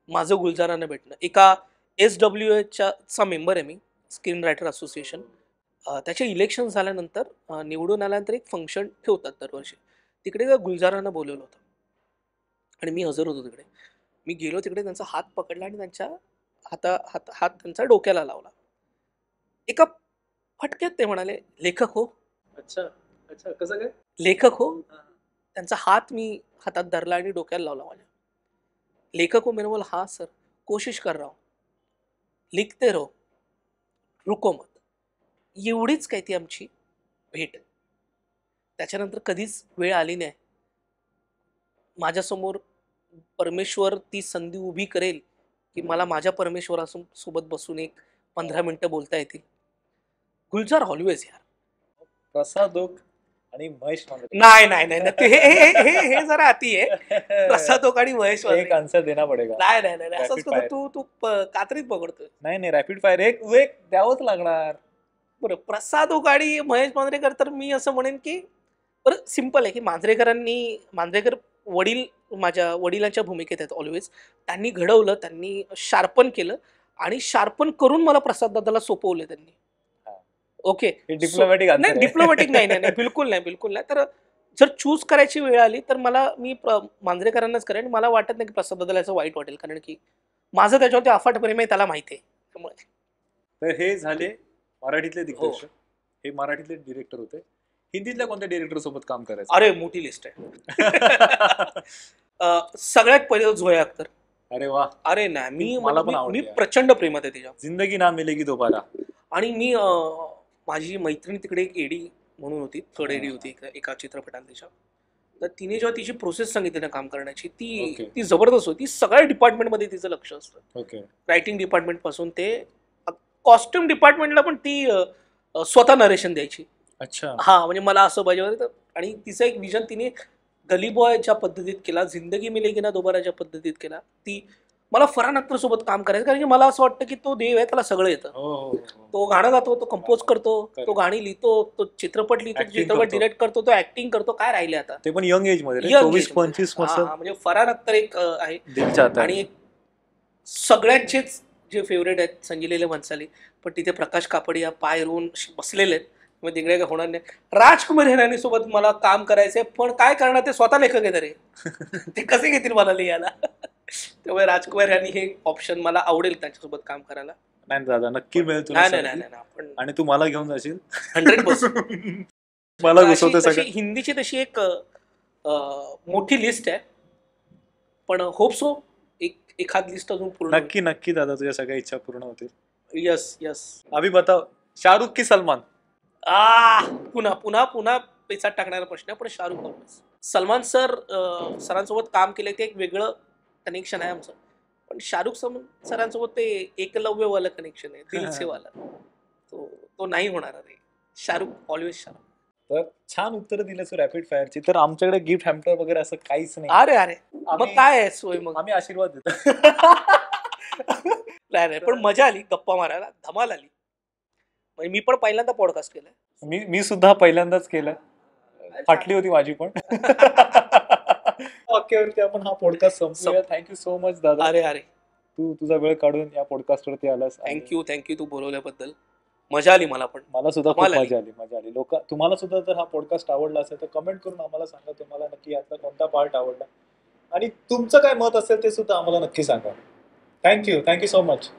माझं गुलजारांना भेटणं. एका SWA मेंबर आहे मी, स्क्रीन रायटर असोसिएशन. त्याचे इलेक्शन झाल्यानंतर निवडून आल्यानंतर एक फंक्शन ठेवतात दरवर्षी. तिकडे गुलजारांना बोलवलं होतं आणि मी हजर होतो तिकडे. मी गेलो तिकडे, त्यांचा हात पकडला आणि त्यांच्या हात त्यांच्या डोक्याला लावला. एका फटक्यात ते म्हणाले, लेखक हो. अच्छा अच्छा, कसं काय? लेखक हो. त्यांचा हात मी हातात धरला आणि डोक्याला लावला माझ्या. लेखक हो. मैंने बोला हाँ सर, कोशिश कर रहा हूँ, लिखते रहो, रुको मत. एवढीच काय ती आमची भेट. त्याच्यानंतर कधीच वेळ आली नाही. माझ्यासमोर परमेश्वर ती संधी उभी करेल, की मला माझ्या परमेश्वरासोबत बसून एक 15 मिनिटं बोलता येतील. गुलजार ऑलवेज यार. प्रसाद ओक आणि महेश मांजरेकर. नाही, नाही, नाही, नाही. ते हे जरा अति आहे. प्रसाद ओक आणि महेश मांजरेकर. एक आन्सर देना पडेगा. नाही, नाही, नाही, नाही. असंच Rapid कसं fire. तू कात्रीत पकडतोय. नाही नाही रॅपिड फायर एक एक द्यावंच लागणार. बरं, प्रसाद ओक आणि महेश मांजरेकर तर मी असं म्हणेन, की बरं सिंपल आहे, की मांजरेकर वडील माझ्या वडिलांच्या भूमिकेत आहेत ऑलवेज. त्यांनी घडवलं, त्यांनी शार्पन केलं आणि शार्पन करून मला प्रसाद दादाला सोपवलं त्यांनी. हा. ओके. हे डिप्लोमॅटिक नाही आन्सर डिप्लोमॅटिक नाही, नाही, नाही. बिलकुल नाही, बिलकुल नाही. तर जर चूज करायची वेळ आली तर मी मांजरेकरांनाच करेन. मला वाटत नाही की प्रसाद दादाला याचं वाईट वाटेल, कारण की माझं त्याच्यावरती अफाट प्रेम आहे, त्याला माहिती आहे. त्यामुळे तर हे झाले मराठीतले दिग्दर्शक. हे मराठीतले डिरेक्टर होते. हिंदीतल्या कोणत्या डिरेक्टर सोबत काम करायचं? अरे मोठी लिस्ट आहे. सगळ्यात पहिले झोया अख्तर. अरे वा. अरे नाही, मी मला पण मी आवडते मी यार. प्रचंड प्रेमात आहे तिच्या. जिंदगी ना मिलेगी दोबारा. आणि मी माझी मैत्रीण तिकडे एक एडी म्हणून होती, थर्ड एडी होती एका चित्रपटात तिच्या. तर तिने जेव्हा तिची प्रोसेस सांगितली ना काम करण्याची, Okay. ती जबरदस्त होती. सगळ्या डिपार्टमेंटमध्ये तिचं लक्ष असतं. ओके. रायटिंग डिपार्टमेंट पासून ते कॉस्ट्युम डिपार्टमेंटला पण ती स्वतः नरेशन द्यायची. अच्छा. हा म्हणजे मला असं पाहिजे वगैरे. आणि तिचं एक विजन तिने गली बॉयच्या पद्धतीत केला, जिंदगी मिलेगी ना दोबाराच्या पद्धतीत केला. ती मला फरहान अख्तर सोबत काम करायचं, कारण की मला असं वाटतं की तो देव आहे, त्याला सगळं येतं. हो हो हो. तो गाणं गातो, तो कंपोज करतो, तो Correct. गाणी लिहितो, तो चित्रपट लिहितो, Acting चित्रपट करतो. डिरेक्ट करतो, तो ऍक्टिंग करतो. काय राहिले आता? ते पण यंग एज मध्ये रे. Young 24-25 age मध्ये. वर्ष. म्हणजे फरहान अख्तर एक आहे. दिल चाहता आणि है. एक सगळ्यांचेच जे फेवरेट आहेत संजय लीला भन्साली, पण तिथे प्रकाश कापडिया पाय रोवून बसलेले आहेत. मग तिकडे काय होणार नाही. राजकुमार हिरानी सोबत मला काम करायचंय, पण काय करणार, ते स्वतः लेखक आहेत रे. ते कसे घेतील मला लिहायला? त्यामुळे राजकुमार हिरानी हे ऑप्शन मला आवडेल त्यांच्यासोबत काम करायला. नाही दादा नक्की मिळेल तुला नाही नाही संधी. नाही नाही, आपण आणि तू मला घेऊन जाशील. 100%. मला घुसवते तशी सगळं. हिंदीची तशी एक मोठी लिस्ट आहे, पण होप सो एखाद लिस्ट अजून पूर्ण. नक्की नक्की दादा तुझ्या सगळ्या इच्छा पूर्ण होतील. Yes yes. अभी बताओ शाहरुख की सलमान? पुन्हा पुन्हा पुन्हा पैसा टाकणारा प्रश्न आहे, पण शाहरुख ऑलवेज. सलमान सरांसोबत काम केलं ते एक वेगळं कनेक्शन आहे आमचं, पण शाहरुख सरांसोबत ते एकलव्यवालं कनेक्शन आहे, दिलसेवाला. तो नाही होणार रे. शाहरुख ऑलवेज शाहरुख. तर छान उत्तर दिलं तू रॅपिड फायरची. तर आमच्याकडे गिफ्ट हॅम्पर वगैरे असं काहीच नाही. अरे अरे मग आम्ही- काय आहे सोय मग? आम्ही आशीर्वाद देतो. नाही नाही, पण मजा आली गप्पा मारायला, धमाल आली. म्हणजे मी पण पहिल्यांदा पॉडकास्ट केलाय. मी सुद्धा पहिल्यांदाच केलं. फाटली होती माझी पण. वाक्यावरती आपण हा पॉडकास्ट संपवूया. थँक्यू सो मच दादा. अरे अरे तू तुझा वेळ काढून या पॉडकास्ट वरती आलास. आणि थँक्यू तू बोलवल्याबद्दल. मजा आली मला पण. मला सुद्धा खूप धमाल आली. मजा आली. तुम्हाला सुद्धा जर हा पॉडकास्ट आवडला असेल तर कमेंट करून आम्हाला सांगा तुम्हाला नक्की यातला कोणता पार्ट आवडला, आणि तुमचं काय मत असेल ते सुद्धा आम्हाला नक्की सांगा. Thank you so much.